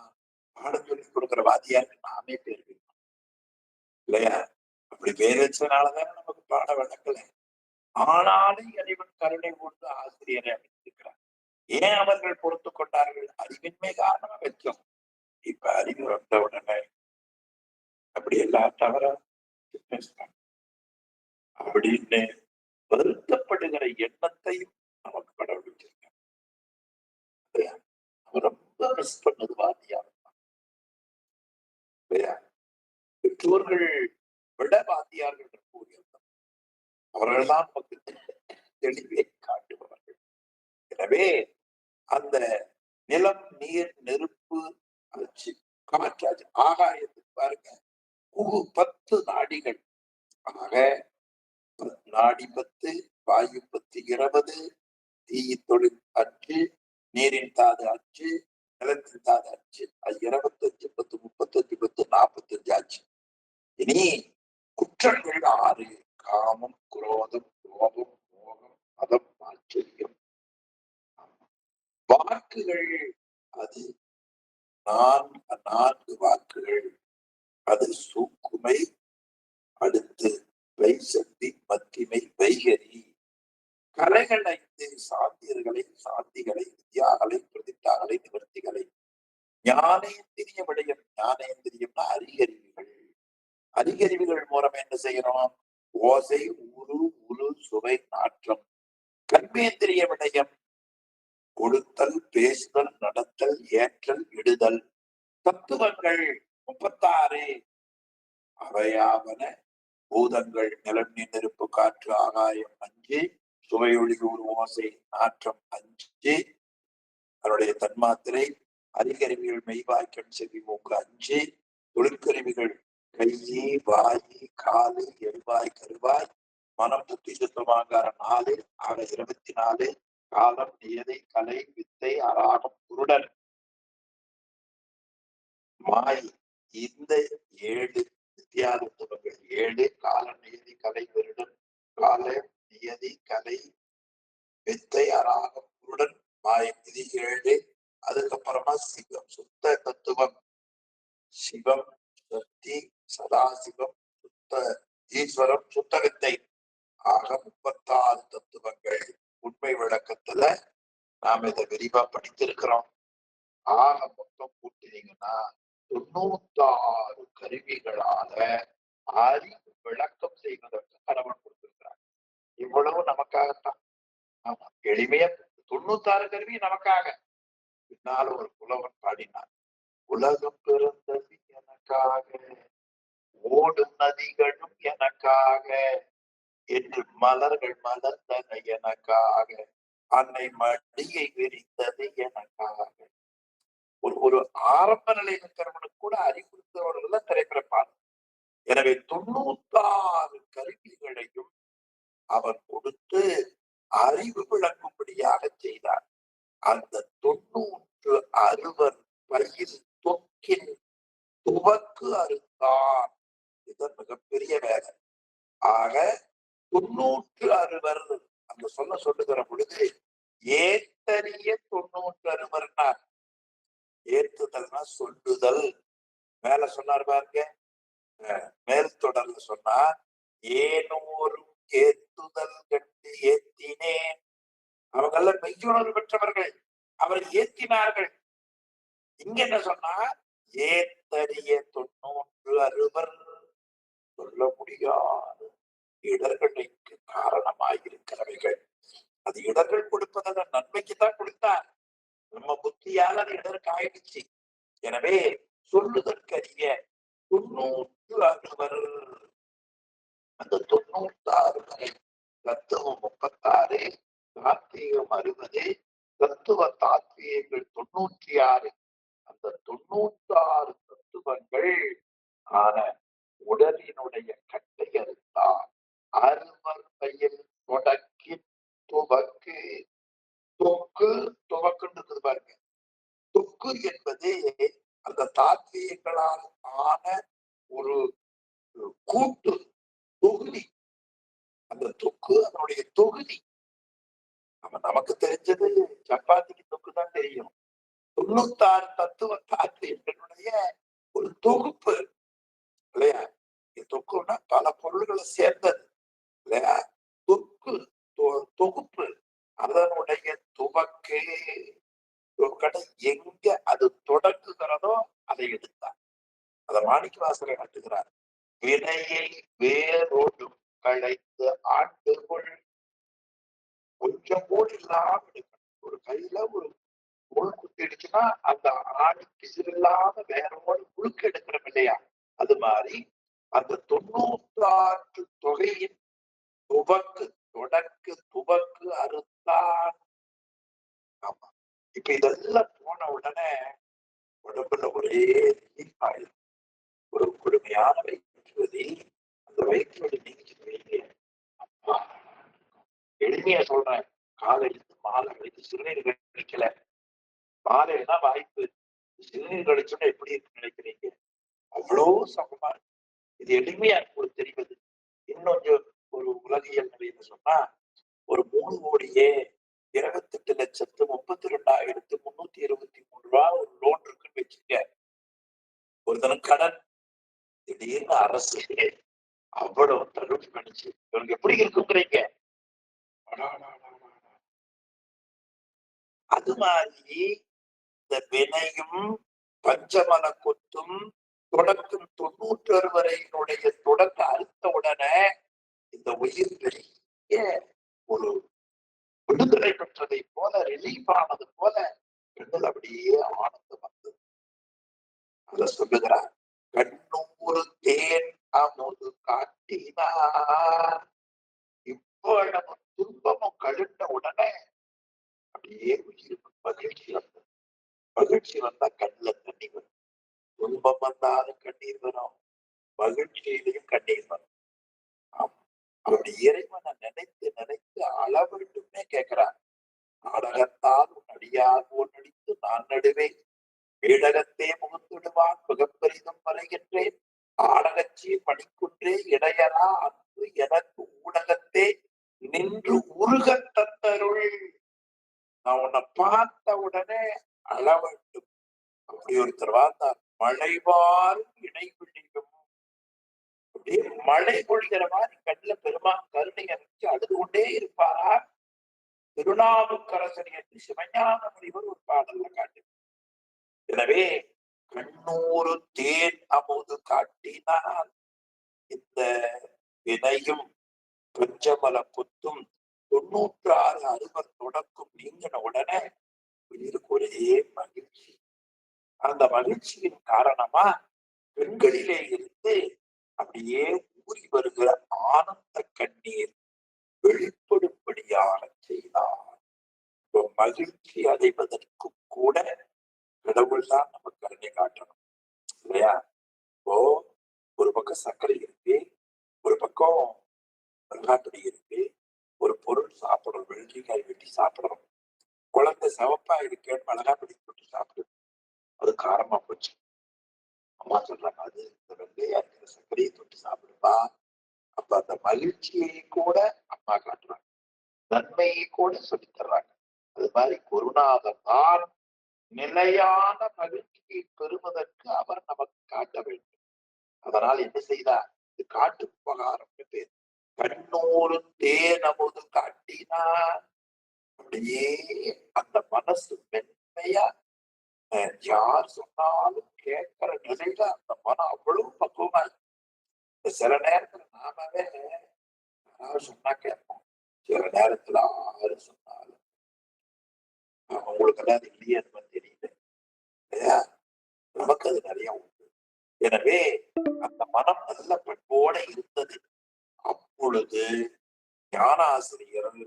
பாடம் சொல்லி கொடுக்கிற வாத்தியாருக்கு நாமே பேர் வைக்கணும் இல்லையா? அப்படி பேர் வச்சதுனாலதானே நமக்கு பாட விளக்கல. ஆனாலும் இறைவன் கருணை கொண்டு ஆசிரியரை அமைத்திருக்கிறார். ஏன் அவர்கள் பொறுத்து கொண்டார்கள்? அறிவின்மை காரணமா வச்சோம். இப்ப அறிவு வந்த உடனே அப்படி எல்லாம் தவறா பேசுறாங்க அப்படின்னு வருத்தப்படுகிற எண்ணத்தையும் நமக்கு கடவுள் வச்சிருக்காங்க. ரொம்ப மிஸ் பண்ணது வாத்தியார் இல்லையா? பெற்றோர்கள் விட வாத்தியார்கள் உயர்ந்தவர். அவர்கள் தான் நமக்கு தெளிவை காட்டுபவர்கள். எனவே அந்த நிலம், நீர், நெருப்பு, ஆச்சு, காற்றாச்சு, ஆகாயத்துக்கு பாருங்க 10 நாடிகள். ஆக நாடி 10, வாயு 10, 20, தீயின் தொழில் 5, நீரின் தாது 5, நிலத்தின் தாது 5, 25, 10, 35, 10, 45 ஆச்சு. இனி குற்றங்கள் 6. காமம், குரோதம், லோபம், மோகம், மதம், ஆச்சரியம். வாக்குகள் அது 4 வாக்குகள். அது சூக்குமை, அடுத்து வைசக்தி, மத்திமை, வைகரி. கலைகள் 5. சாத்தியர்களை, சாத்திகளை, வித்யாகளை, பிரதிட்டாகளை, நிவர்த்திகளை. ஞானேந்திரிய விடயம். ஞானேந்திரியம்னா அறிகருவிகள். அறிகருவிகள் மூலம் என்ன செய்யணும்? ஓசை, ஊறு, உரு, சுவை, நாற்றம். கர்மேந்திரிய விடயம் கொடுத்தல், பேசுதல், நடத்தல், ஏற்றல், இடுதல். தத்துவங்கள் 36. அவையாவன பூதங்கள் நிலம், நீர், நெருப்பு, காற்று, ஆகாயம் 5, சுவையொளி, ஊறு, ஓசை, நாற்றம் 5, அதனுடைய தன்மாத்திரை. அறிகருவிகள் மெய்வாய்க்கண், செவி, மூக்கு 5. தொழிற்கருவிகள் கையி, வாயி, காலு, எரிவாய், கருவாய், மனம், புத்தி, சுத்தமாகாரம் 4. ஆக 24. காலம், நியதி, கலை, வித்தை, அராகம், குருடன், மாய். இந்த 7 வித்தியாசத்துவங்கள் 7. காலம், நியதி, கலை, வருடம், கால, நியதி, கலை, வித்தை, அராகம், குருடன், மாயம். இது 7. அதுக்கப்புறமா சிவம், சுத்த தத்துவம். சிவம், சக்தி, சதாசிவம், சுத்த ஈஸ்வரம், சுத்த வித்தை. ஆக 36 தத்துவங்கள். உண்மை விளக்கத்துல நாம இதை விரிவா படித்திருக்கிறோம். ஆக மொத்தம் கூட்டினீங்கன்னா 96 கருவிகளால அறிவு விளக்கம் செய்வதற்கு கடவுள் கொடுத்திருக்கிறார். இவ்வளவு நமக்காகத்தான். ஆமா, எளிமையா 96 கருவி நமக்காக. பின்னால ஒரு புலவன் பாடினார், உலகம் பிறந்தது எனக்காக, ஓடும் நதிகளும் எனக்காக என்று மலர்கள் மலர்ந்தன எனக்காக, அன்னை மடியை விரித்தது எனக்காக. ஒரு ஆரம்ப நிலை இருக்கிறவனுக்கு கூட அறிவுறுத்தவர்கள் தான் திரைப்பிறப்பார். எனவே 96 கருவிகளையும் அவர் கொடுத்து அறிவு விளங்கும்படியாக செய்தார். அந்த 96 பயிர் தொக்கின் துவக்கு அறுத்தார். இதுதான் மிகப்பெரிய வேலை. ஆக 96 அந்த சொல்லுகிற பொழுது ஏத்தறிய 96 ஏத்துதல்னா சொல்லுதல். மேல சொன்னார் பாருங்க, மேல் தொடர்ல சொன்னார், ஏனோரும் ஏத்துதல் கண்டு ஏத்தினேன். அவங்க எல்லாம் மெய்யுணர்வு பெற்றவர்கள், அவர் ஏத்தினார்கள். இங்க என்ன சொன்னார், ஏத்தறிய 96 சொல்ல முடியாத இடர்களுக்கு காரணமாயிருக்கிறவைகள். அது இடர்கள் கொடுப்பதை நன்மைக்குத்தான் கொடுத்தார். நம்ம புத்தியால் அது இடருக்கு ஆயிடுச்சு. எனவே சொல்லுதற்கரிய 96 அந்த 96 தத்துவம் 36, தாத்வீகம் 60, தத்துவ தாத்வீகங்கள் 96. அந்த 96 தத்துவங்கள் ஆன உடலினுடைய கட்டை அறுத்தார். அறுவர் பயில் தொடக்கி துவக்கு. தொக்கு துவக்குன்னு இருக்குது பாருங்க. தொக்கு என்பது அந்த தாத்வீகங்களால் ஆன ஒரு கூட்டு தொகுதி. அந்த தொக்கு அதனுடைய தொகுதி. நமக்கு தெரிஞ்சது சப்பாத்திக்கு தொக்கு தான் தெரியும். 96 தத்துவ தாத்வீகங்களுடைய ஒரு தொகுப்பு இல்லையா? தொக்குன்னா பல பொருள்களை சேர்ந்தது இல்லையா? தொக்கு தொகுப்பு அதனுடைய துவக்கு எங்க அது தொடங்குகிறதோ அதை எடுத்தார். அதை மாணிக்கவாசகர் காட்டுகிறார். வினையை வேரோடும் களைத்து ஆண்டுகொள். கொஞ்சம் கூட இல்லாம ஒரு கையில ஒரு முள் குத்திடுச்சுன்னா அந்த ஆணி பிசிறு இல்லாம வேரோடு முழுக்க எடுக்கிறோம் இல்லையா? அது மாதிரி அந்த 96 தொகையின் துவக்கு துவக்கு அறுத்தான். ஆமா, இப்ப இதெல்லாம் போன உடனே உடம்புல ஒரே ஒரு கொடுமையான வயிற்றுவலி. அந்த வயிற்றுவலி நீங்கிச்சு. எளிமையா சொல்றேன், காலையிலிருந்து மாலை வரைக்கும் சிறுநீர் கழிக்கல. மாலைன்னா வாய்ப்பு, சிறுநீர் கழிச்சோன்னா எப்படி இருக்குன்னு நினைக்கிறீங்க? அவ்வளவு சமமா இருக்கு. இது எளிமையா உங்களுக்கு தெரிவது. இன்னும் ஒரு உலகியல் நிலைன்னு சொன்னா, ஒரு 3,28,32,323 ஒரு லோன் இருக்குன்னு வச்சுக்க. ஒருத்தனுக்கு கடன் திடீர்னு அரசு அவ்வளவு தள்ளுபடி பண்ணிச்சு. இவனுக்கு எப்படி இருக்குங்கிறீங்க? அது மாதிரி இந்த வினையும் பஞ்சமல கொத்தும் தொடக்கும் 96 வரையினுடைய தொடக்க அறுத்த உடனே இந்த உயிர் பெரிய ஒரு விடுதலை பெற்றதை போல, ரிலீஃப் ஆனது போல பெண்கள் அப்படியே ஆனந்தம் வந்தது. அத சொல்லுகிறார், கண்ணூறு தேன் அமுது காட்டினார். இவ்வளவு துன்பமும் கழுந்த உடனே அப்படியே உயிருக்கு மகிழ்ச்சி வந்தது. மகிழ்ச்சி வந்தா கண்ணுல தண்ணி வரும். துன்பம் வந்தாலும் கண்ணீர் வரும், மகிழ்ச்சியிலையும் கண்ணீர் வரும். அப்படி இறைவனை நினைத்து நினைத்து அளவிட்டுமே கேட்கிறார். நாடகத்தால் உன் அடியார் போல் நடித்து நான் நடுவேன், வீடகத்தே முகந்துடுவான் மிகப்பெரிதும் மறைகின்றேன், ஆடகச்சி பணிக்குன்றே இடையரா அன்பு எனக்கு ஊடகத்தே நின்று உருகத் தந்தருள். நான் உன்னை பார்த்த உடனே அளவட்டும். அப்படி ஒருத்தர் வாழ்ந்தார். மழைவார் இடைவிழியும். அப்படியே மழை பொழிகிற மாதிரி கண்ணுல பெருமான் கருணை அனுப்பிச்சு அழுது கொண்டே இருப்பாரா? திருநாவுக்கரசர் என்று சிவஞான முனிவர் ஒரு பாடல்ல காட்டு. எனவே கண்ணூறு தேன் அமுது காட்டினால் இந்த வினையும் பஞ்சமல கொத்தும் 96 அறுவர் தொடக்கும் நீங்கின உடனே உயிருக்கு ஒரே மகிழ்ச்சி. அந்த மகிழ்ச்சியின் காரணமா பெண்களிலே இருந்து அப்படியே ஊறி வருகிற ஆனந்த கண்ணீர் வெளிப்படும்படியாக செய்தார். இப்போ மகிழ்ச்சி அடைவதற்கும் கூட கடவுள் தான் நமக்கு கருணை காட்டணும் இல்லையா? இப்போ ஒரு பக்கம் சர்க்கரை இருக்கு, ஒரு பக்கம் மிளகாப்பொடி இருக்கு, ஒரு பொருள் சாப்பிடுறோம், வெள்ளரிக்காய் வெட்டி சாப்பிடுறோம், குழந்தை சிவப்பா இருக்கேன்னு மிளகாப்பொடி போட்டு சாப்பிடுது, அது காரமா போச்சு. அம்மா சொல்றாங்க, அது இந்த வெள்ளையா இருக்கிற சர்க்கரையை தொட்டு சாப்பிடுப்பா. அப்ப அந்த மகிழ்ச்சியை கூட அம்மா காட்டுறாங்க, நன்மையை கூட சொல்லி தர்றாங்க. அது மாதிரி குருநாதர் தான் நிலையான மகிழ்ச்சியை பெறுவதற்கு அவர் நமக்கு காட்ட வேண்டும். அதனால் என்ன செய்தார்? இது காட்டு உபகாரம் பேர். கண்ணூறு தேனமுது காட்டினார். அப்படியே அந்த மனசு மென்மையா யார் சொன்னாலும் கேட்கிற நிலையில அந்த மனம் அவ்வளவு பக்குவமா இருக்கு. சில நேரத்துல நாமவே யாராவது சொன்னா கேட்போம், சில நேரத்துல ஆறு சொன்னாலும் அவங்களுக்கு எல்லாம் அது இல்லையே தெரியல இல்லையா? நமக்கு அது நிறைய உண்டு. எனவே அந்த மனம் நல்ல பண்போட இருந்தது. அப்பொழுது ஞானாசிரியர்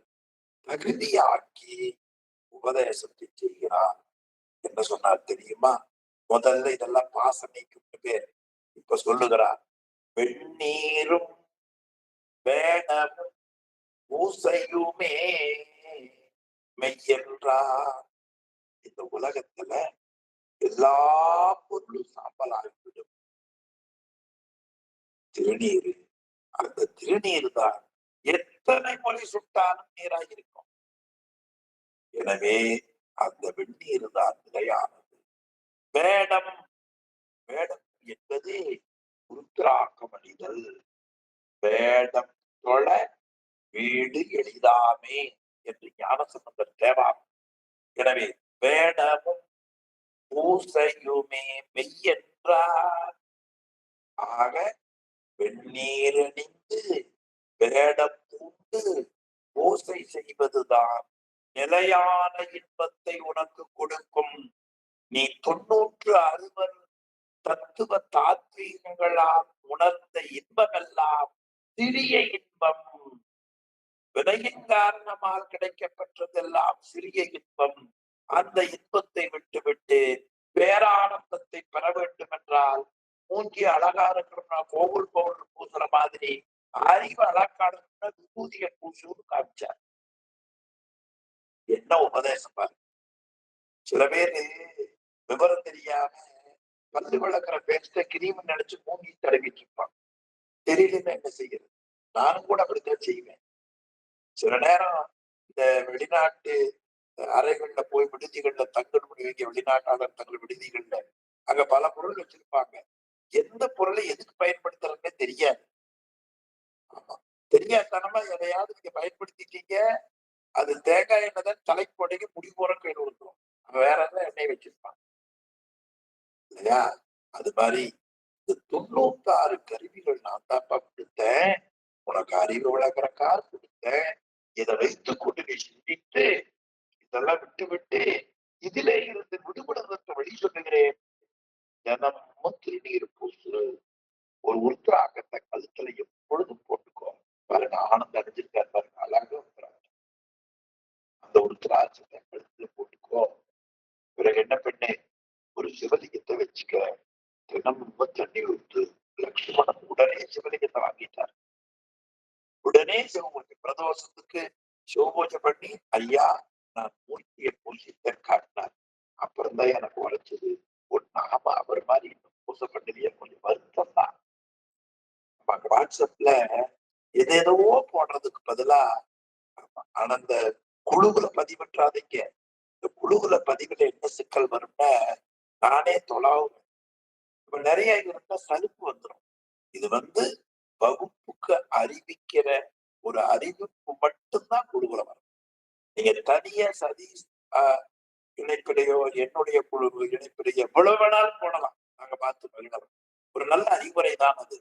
தகுதியாக்கி உபதேசத்தை செய்கிறார். என்ன சொன்னார் தெரியுமா? முதல்ல இதெல்லாம் பாசனைக்கு பேர். இப்ப சொல்லுகிறார், வெந்நீரும் வேணமும் பூசையுமே மெய்யென்றார். இந்த உலகத்துல எல்லா பொருளும் சாம்பலாகிவிடும். திருநீர், அந்த திருநீர் தான் எத்தனை மொழி சுட்டாலும் நீராக இருக்கும். எனவே அந்த வெந்நீர் தான் நிலையானது. வேடம், வேடம் என்பது உருத்திராக்கமணிதல். வேடம் தொழ வீடு எளிதாமே என்று ஞானசம்பந்தர் தேவார். எனவே வேடமும் பூசையுமே மெய்யென்றார். ஆக வெந்நீர் அணிந்து வேடம் பூண்டு பூசை செய்வதுதான் நிலையான இன்பத்தை உனக்கு கொடுக்கும். நீ 96 தத்துவ தாத்வீகங்களால் உணர்ந்த இன்பமெல்லாம் சிறிய இன்பம். வினையின் காரணமாக கிடைக்கப்பட்டதெல்லாம் சிறிய இன்பம். அந்த இன்பத்தை விட்டுவிட்டு பேரானந்தத்தை பெற வேண்டும் என்றால் மூஞ்சி அழகா இருக்கணும்னா கோவில் பவுடர் பூசுற மாதிரி அறிவு அழகான விபூதிய பூசுன்னு காமிச்சார். என்ன உபதேசம் பாருங்க. சில பேரு விவரம் தெரியாம பல்லு வளர்க்கிற பேஸ்ட கிரீம் நினைச்சு மூங்கி தடவிட்டு இருப்பான். தெரியலன்னு என்ன செய்யறது? நானும் கூட அப்படித்தான் செய்வேன். சில நேரம் இந்த வெளிநாட்டு அறைகள்ல போய் விடுதிகள்ல தங்கணும் வைங்க, வெளிநாட்டாளர் தங்கள் விடுதிகள்ல அங்க பல பொருள் வச்சிருப்பாங்க. எந்த பொருளை எதுக்கு பயன்படுத்துறதுன்னு தெரியாது. ஆமா, தெரியாதனமா எதையாவது நீங்க பயன்படுத்திட்டீங்க, அது தேங்காய் எண்ணெய் தான் தலைக்கு போட்டீங்க, முடி போற கையில் விழுந்துரும். வேற எல்லாம் எண்ணெய் வச்சிருப்பாங்க இல்லையா? அது மாதிரி இந்த 96 கருவிகள் நான் தான் கொடுத்தேன், உனக்கு அறிவு வளர்க்கிற கார் கொடுத்தேன், இதை வைத்துக் கொண்டு நீ சிந்தித்து இதெல்லாம் விட்டு விட்டு இதிலே இருந்து விடுபடுவதற்கு வழி சொல்லுகிறேன். தினமும் திருநீர் பூசு. ஒரு உருத்திராக்கத்தை கழுத்துல எப்பொழுதும் போட்டுக்கோ. பாருங்க, ஆனந்த அடைஞ்சிருக்காரு பாருங்க, அழகா உருத்திராட்சம். அந்த உருத்திராட்சத்தை கழுத்துல போட்டுக்கோ. பிறகு என்ன பண்ணு, ஒரு சிவலிங்கத்தை வச்சுக்க, தினமும் தண்ணி ஊத்து. லட்சுமணன் உடனே சிவலிங்கத்தை வாங்கிட்டார். உடனே சிவபூஜை, பிரதோஷத்துக்கு சிவபூஜை பண்ணி, ஐயா நான் மூர்த்தியை பூசித்த காட்டினார். அப்புறம் தான் எனக்கு உரைச்சது, நாம அவர் மாதிரி இன்னும் பூசை பண்ணலையே, கொஞ்சம் வருத்தம் தான். நமக்கு வாட்ஸ்அப்ல எதேதோ போடுறதுக்கு பதிலா அந்த குழுவுல பதிவிட்டுறாதீங்க. இந்த குழுவுல பதிவுல என்ன சிக்கல் வரும்னா, நானே தொலாவும் இப்ப நிறைய இருந்தா சலுப்பு வந்துடும். இது வகுப்புக்கு அறிவிக்கிற ஒரு அறிவிப்பு மட்டும்தான் குழுவுல வரும். நீங்க தனியா சதீஷ் இணைப்பிலையோ என்னுடைய குழு இணைப்பிலையோ எவ்வளவு வேணாலும் போடலாம், நாங்க பார்த்து மகிழலாம். ஒரு நல்ல அறிவுரை தான் அது.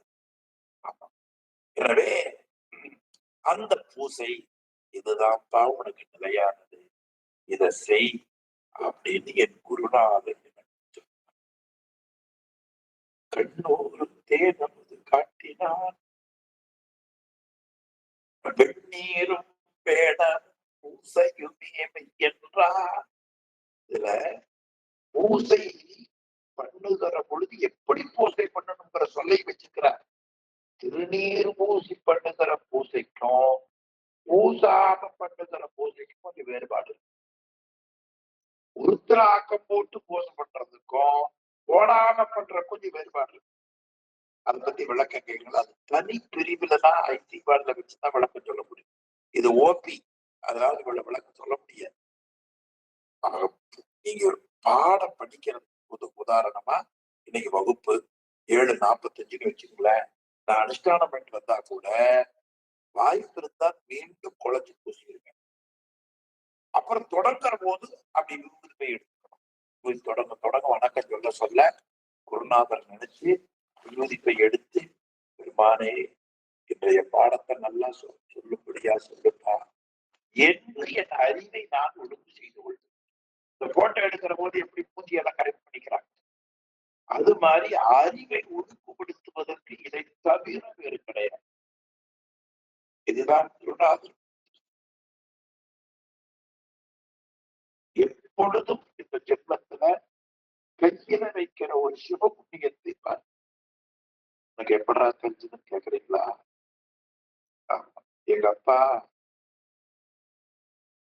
ஆமா, எனவே அந்த பூசை இதுதான் தான் உனக்கு நிலையானது, இதை செய் அப்படின்னு என் குருநாதன் கண்ணூர் தேனமுது காட்டினார். கூறினான். வெண்ணீரும் வேடம் பூசையுமே மெய்யென்றார். இதுல பூசை பண்ணுகிற பொழுது எப்படி பூசை பண்ணணுங்கிற சொல்லை வச்சுக்கிறார். திருநீர் பூசி பண்ணுகிற பூசைக்கும் பூசாம பண்ணுகிற பூசைக்கும் கொஞ்சம் வேறுபாடு. உருத்திராக்கம் போட்டு பூசை பண்றதுக்கும் போடாம பண்ற கொஞ்சம் வேறுபாடு. அதை பத்தி விளக்கம் கேட்கல. அது தனி பிரிவுல தான் ஐடி பார்ட்ல வச்சுதான் விளக்கம் சொல்ல முடியும். இது ஓபி, அதனால இவ்வளவு விளக்கம் சொல்ல முடியாது. நீங்க ஒரு பாடம் படிக்கிறது உதாரணமா இன்னைக்கு வகுப்பு 7:45 வச்சுங்களேன். நான் அனுஷ்டானம் பண்ணிட்டு வந்தா கூட வாய்ப்பு இருந்தா மீண்டும் குழந்தை பூசிருக்கேன். அப்புறம் தொடங்குற போது அப்படி விரும்பி போய் எடுத்துக்கணும். தொடங்க வணக்கம் சொல்ல சொல்ல குருநாதர் நினைச்சு விருதிப்பை எடுத்து, பெருமானே இன்றைய பாடத்தை நல்லா சொல்லும்படியா சொல்லுப்பா என்று என் அறிவை நான் ஒழுங்கு செய்து கொள்வேன். இந்த போட்டோ எடுக்கிற போது எப்படி பூஜையெல்லாம் கரெக்ட் பண்ணிக்கிறாங்க, அது மாதிரி அறிவை ஒழுங்குபடுத்துவதற்கு இதை தவிர வேறு கிடையாது. இதுதான் குருநாதர் எப்பொழுதும் இந்த ஜென்மத்துல கையில வைக்கிற ஒரு சிவபுண்ணியத்தை பார். எனக்கு எப்படா தெரிஞ்சதுன்னு கேக்குறீங்களா? எங்க அப்பா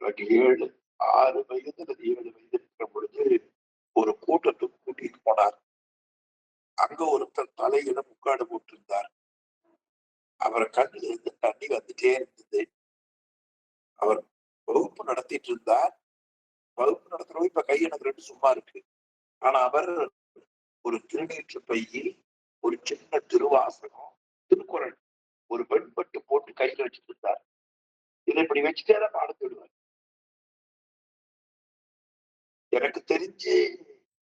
எனக்கு 6 வயது 7 வயது இருக்கிற பொழுது ஒரு கூட்டத்துக்கு கூட்டிட்டு போனார். அங்க ஒருத்தர் தலையில முக்காடு போட்டிருந்தார். அவர் கண்ணில் இருந்து தண்ணி வந்துட்டே இருந்தது. அவர் வகுப்பு நடத்திட்டு இருந்தார். வகுப்பு நடத்துறவங்க இப்ப கை எனக்கு 2 சும்மா இருக்கு. ஆனா அவர் ஒரு திருநீற்று பையில் ஒரு சின்ன திருவாசகம், திருக்குறள், ஒரு வெண்பட்டு போட்டு கையில வச்சுட்டு இருந்தார். இதை இப்படி வச்சுட்டே தான் பாடத்து விடுவார். எனக்கு தெரிஞ்சு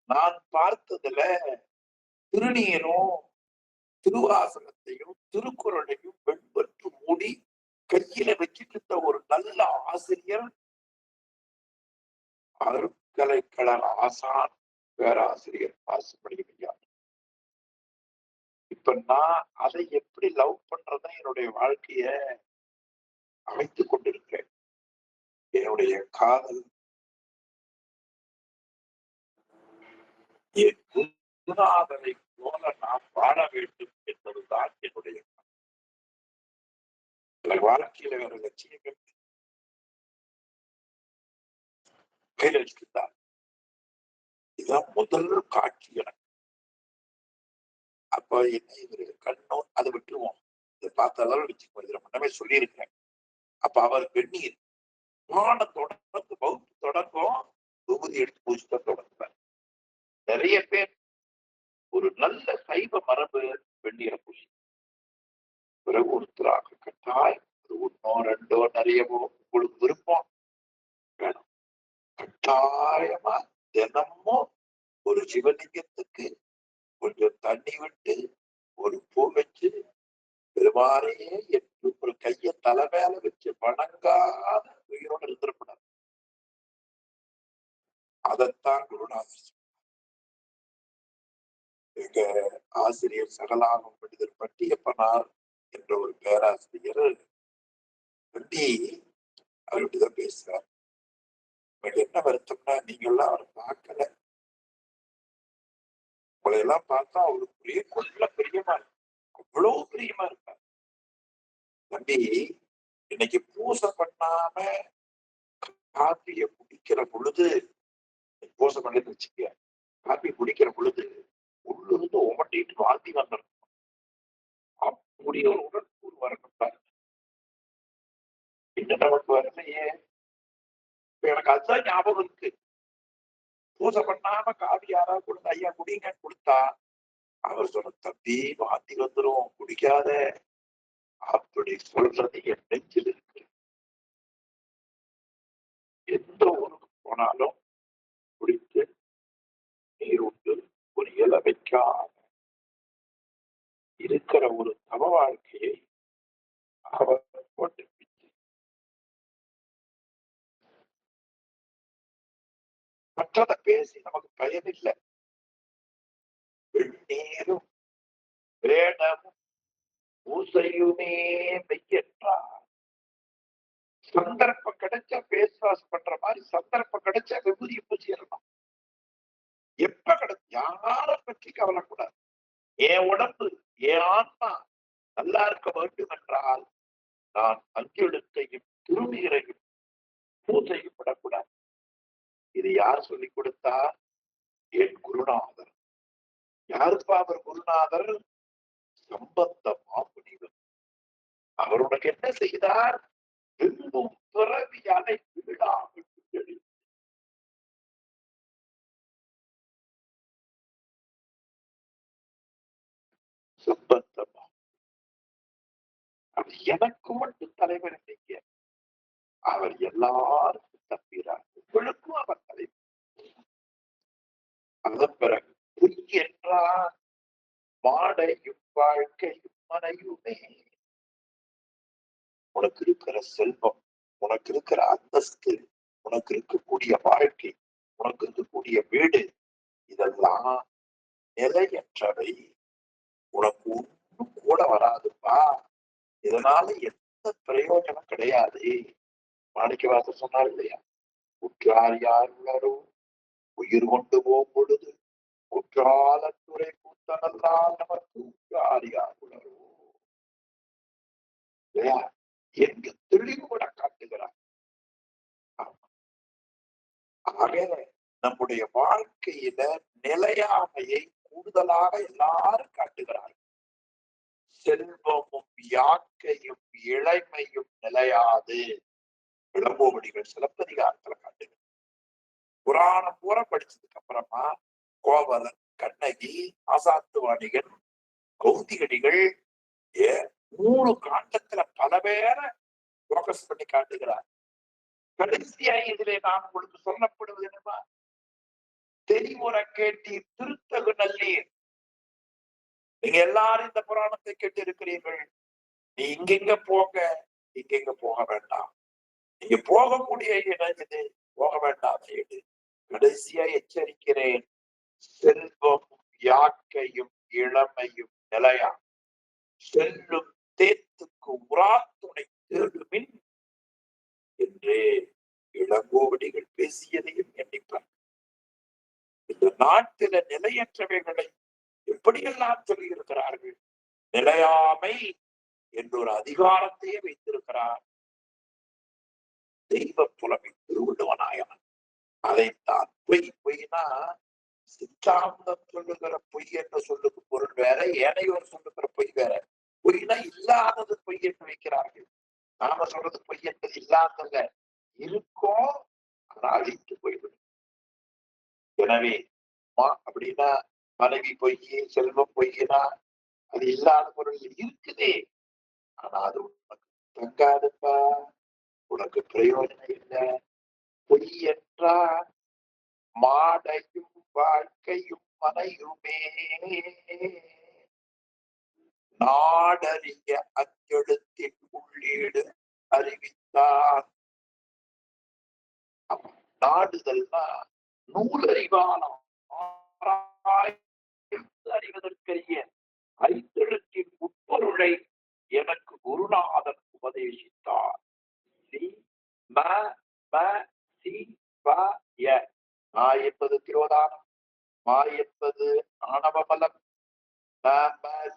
நான் பார்த்ததுல திருநீரும் திருவாசகத்தையும் திருக்குறளையும் வெண்பட்டு மூடி கையில வச்சுட்டு இருந்த ஒரு நல்ல ஆசிரியர் அருட்கலைக்கழக ஆசான் பேராசிரியர் பாசுமணி ஐயா. இப்ப நான் அதை எப்படி லவ் பண்றதா என்னுடைய வாழ்க்கைய அமைத்துக் கொண்டிருக்கிறேன். என்னுடைய காதல் என் குருநாதரை போல நான் வாழ வேண்டும் என்பதுதான் என்னுடைய வாழ்க்கையில வேற லட்சியங்கள் கையில் வச்சிருந்தார். இதுதான் முதல் காட்சி எனக்கு. அப்ப என்ன இவரு கண்ணோம் அதை விட்டுருவோம், இதை பார்த்த அளவு வச்சுக்கோ, இதுல முன்னமே சொல்லியிருக்கிறேன். அப்ப அவர் வெந்நீர் பாடம் தொடர்ந்து வகுப்பு தொடங்கும், தொகுதி எடுத்து பூஜ்தான் தொடங்குவார். நிறைய பேர் ஒரு நல்ல சைவ மரபு வெந்நீரை பூசி பிறகு ஒருத்தராக கட்டாயம் ஒன்னோ ரெண்டோ நிறையவோ உங்களுக்கு விருப்பம் வேணும். கட்டாயமா தினமும் ஒரு சிவலிங்கத்துக்கு கொஞ்சம் தண்ணி விட்டு ஒரு பூ வச்சு பெருமானையே என்று ஒரு கைய தலை மேல வச்சு வணங்காத உயிரோடு இருந்திருப்படாது. அதைத்தான் குருநாதர் எங்க ஆசிரியர் சகலாகம் பண்டிதர் பட்டியப்பனார் என்ற ஒரு பேராசிரியர் பண்டி அவர்கிட்டதான் பேசுறார். எனக்கு என்ன வருத்தம்னா, நீங்க எல்லாம் அவரை பார்க்கல. உங்களை எல்லாம் பார்த்தா அவருக்கு கொள்ள பிரியமா இருக்கு, அவ்வளவு பிரியமா இருப்பார். தம்பி, இன்னைக்கு பூசை பண்ணாம காப்பிய குடிக்கிற பொழுது, பூசை பண்ணிட்டு வச்சுக்க, காப்பி குடிக்கிற பொழுது உள்ளிருந்து உமட்டிட்டு வாந்தி வந்துடும். அப்படி ஒரு உடற்கூறு வரணும். இன்னும் நமக்கு வரலையே. எனக்கு அதுதான் ஞாபகம் இருக்கு. பூசை பண்ணாம காவி யாராவது கொடுத்தா, ஐயா குடிங்கன்னு கொடுத்தா, அவர் சொன்ன, தம்பி வாந்தி வந்துடும், குடிக்காத. அப்படி சொல்றது என் நெஞ்சில் இருக்கு. எந்த ஊருக்கு போனாலும் குடித்து நீர் உண்டு ஒரு இலை வைக்காம இருக்கிற ஒரு தவ வாழ்க்கையை அவர் போட்டு மற்றதை பேசி நமக்கு பயனில்லை. வெந்நீரும் வேடமும் பூசையுமே மெய்யென்றார். சந்தர்ப்பம் கிடைச்சா ஃபேஸ் வாஷ் பண்ற மாதிரி சந்தர்ப்பம் கிடைச்சா விபூதி பூசிடணும். எப்ப கிடைச்சு யாரை பற்றி கவலைக்கூடாது. என் உடம்பு என் ஆன்மா நல்லா இருக்க வேண்டும் என்றால் நான் அஞ்செழுத்தையும் திருநீரையும் பூஜையும் விடக்கூடாது. இது யார் சொல்லிக் கொடுத்தா? என் குருநாதர். யாருப்பா அவர் குருநாதர்? சம்பந்த மாமுனிவர். அவர் உனக்கு என்ன செய்தார்? எங்கும் பிறவி அலை வீடாக சம்பந்தமா அவர் எனக்கு மட்டும் தலைவர் இல்லைங்க. அவர் எல்லாருக்கும் தப்பிறார். உங்களுக்கும் அவர் தலைவர். அதன் பிறகு பொய் என்றார் மாடையும் வாழ்க்கையும் மனையுமே. உனக்கு இருக்கிற செல்வம், உனக்கு இருக்கிற அந்தஸ்து, உனக்கு இருக்கக்கூடிய வாழ்க்கை, உனக்கு இருக்கக்கூடிய வீடு, இதெல்லாம் நிலையற்றவை. உனக்கு ஒன்றும் கூட வராதுப்பா. இதனால எந்த பிரயோஜனம் கிடையாது. மாணிக்கவாசர் சொன்னார் இல்லையா? குற்றார் யார் உள்ளரோ உயிர் கொண்டு போகும் பொழுது குற்றால துறை கூத்தனல்லால் நமக்கு உற்றார் யார் உள்ளரோ இல்லையா? என்று தெளிவுபட காட்டுகிறார். ஆக நம்முடைய வாழ்க்கையில நிலையாமையை கூடுதலாக எல்லாரும் காட்டுகிறார்கள். செல்வமும் யாக்கையும் இளமையும் நிலையாது. இளங்கோவடிகள் சிலப்பதிகாரத்துல காட்டுகிறார். புராணம் பூரா படிச்சதுக்கு அப்புறமா கோவலன், கண்ணகி, ஆசாத்துவாணிகள், கௌதிகடிகள் 3 காண்டத்துல பல பேரை போக்கஸ் பண்ணி காட்டுகிறார். கடைசியா இதிலே நான் உங்களுக்கு சொல்லப்படுவது என்னமா? தெரிமுறை கேட்டி திருத்தகு நல்லீர். நீங்க எல்லாரும் இந்த புராணத்தை கேட்டு இருக்கிறீர்கள். நீ இங்கெங்க போக, இங்கெங்க போக வேண்டாம். நீங்க போகக்கூடிய இடம் இது, போக வேண்டாம் இது. கடைசியா எச்சரிக்கிறேன், செல்வமும் யாக்கையும் இளமையும் நிலையா. செல்லும் தேத்துக்கு உராத்துணை தேடுமின் என்று இளங்கோவடிகள் பேசியதையும் எண்ணிப்பார். இந்த நாட்டில நிலையற்றவைகளை எப்படியெல்லாம் சொல்லியிருக்கிறார்கள். நிலையாமை என்ற ஒரு அதிகாரத்தையே வைத்திருக்கிறார் தெய்வ புலமை திருவள்ளுவநாயகன். அதைத்தான் பொய். பொய்னா சித்தாந்தம் சொல்லுகிற பொய் என்ற சொல்லுக்கு பொருள் வேற, ஏனையோர் சொல்லுகிற பொய் வேற. பொய்னா இல்லாதது பொய் என்று வைக்கிறார்கள். நாம சொல்றது பொய் என்பது இல்லாதல்ல, இருக்கும் ஆனா அழித்து போய்விடும். எனவே அப்படின்னா மனைவி பொய், செல்வம் பொய்னா அது இல்லாத பொருள் இருக்குதே, ஆனா அது உனக்கு தங்காதுப்பா, உனக்கு பிரயோஜனம் இல்லை. பொய் என்றால் மாடையும் வாழ்க்கையும் மனையுமே. நாடறிய அஞ்செழுத்தின் உள்ளீடு அறிவித்தார். நாடுதல்னா நூலறிவான அறிவதற்கரிய ஐந்தெழுத்தின் உட்பொருளை எனக்கு குருநாதன் உபதேசித்தார். மா என்பது திரோதானம், மா என்பது ஆணவமலம்,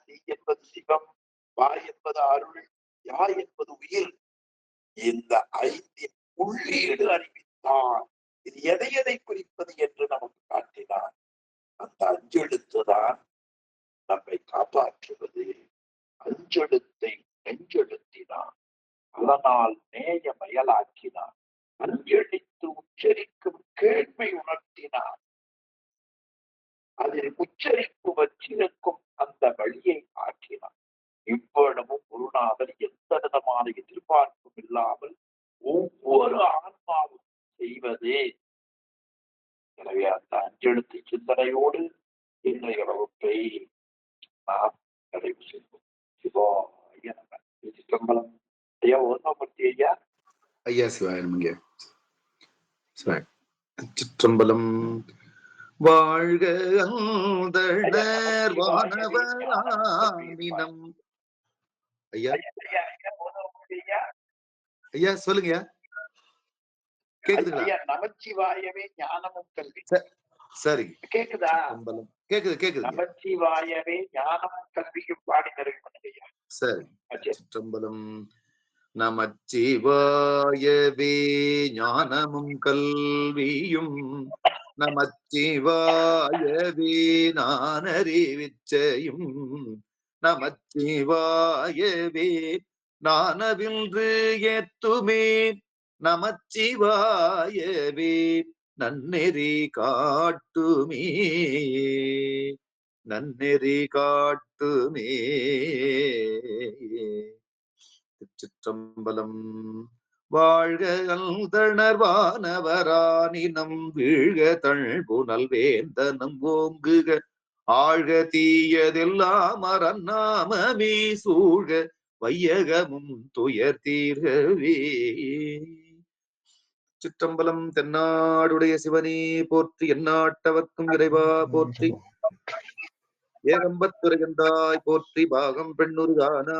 சி என்பது சிவம், வா என்பது அருள், யா என்பது உயிர். இந்த 5 உள்ளீடு அறிவித்தார். இது எதை எதை குறிப்பது என்று நமக்கு காட்டினார். அந்த அஞ்செழுத்துதான் நம்மை காப்பாற்றுவது. அஞ்செழுத்தை நெஞ்செழுத்தினார், அதனால் நேய மயலாக்கினார். அஞ்செழுத்து உச்சரிக்கும் கேள்வி உணர்த்தினார். அதில் உச்சரிப்பு வச்சிருக்கும் அந்த வழியை ஆக்கினார். இவ்வளவும் குருநாதர் எந்த விதமான எதிர்பார்ப்பும் இல்லாமல் ஒவ்வொரு ஆன்மாவும் செய்வது. எனவே அந்த அஞ்செழுத்து சிந்தனையோடு இன்றைய வகுப்பை நாம் நிறைவு செய்வோம். சிவாய நம. சிதம்பரம் ஐயா, ஓர்மபுரி ஐயா.
ஐயா சிவாயம். சிற்றம்பலம். வாழ்க அந்தணர் வானவரானினம் ஐயா
ஐயா ஐயா போதும் ஐயா.
ஐயா சொல்லுங்கய்யா. கேக்குதுங்களா?
ஐயா நமச்சிவாயவே ஞானமும் கல்வி.
சரிங்க.
கேக்குதா?
சிற்றம்பலம். கேக்குதுங்க.
நமச்சிவாயவே ஞானமும் கல்வியும் பாடி நிறைவு பண்ணுங்க ஐயா.
சரி.
சரி.
சிற்றம்பலம். நமச்சிவாயவே ஞானமும் கல்வியும் நமச்சிவாயவே நானறிவிச்சையும் நமச்சிவாயவே நானவின்று ஏத்துமே நமச்சிவாயவே நன்னெறி காட்டுமே நன்னெறி காட்டுமே. திருச்சிற்றம்பலம். வாழ்க அந்தணர்வானவரானினம் வீழ்க தழ்புனல் வேந்தனம் ஓங்குக ஆழ்க தீயதெல்லாம் அறநாமமே சூழ்க வையகமும் துயர் தீர்கவே. சிற்றம்பலம். தென்னாடுடைய சிவனே போற்றி, எந்நாட்டவர்க்கும் இறைவா போற்றி, ஏகம்பத்துரையந்தாய் போற்றி, பாகம் பெண்ணுருகான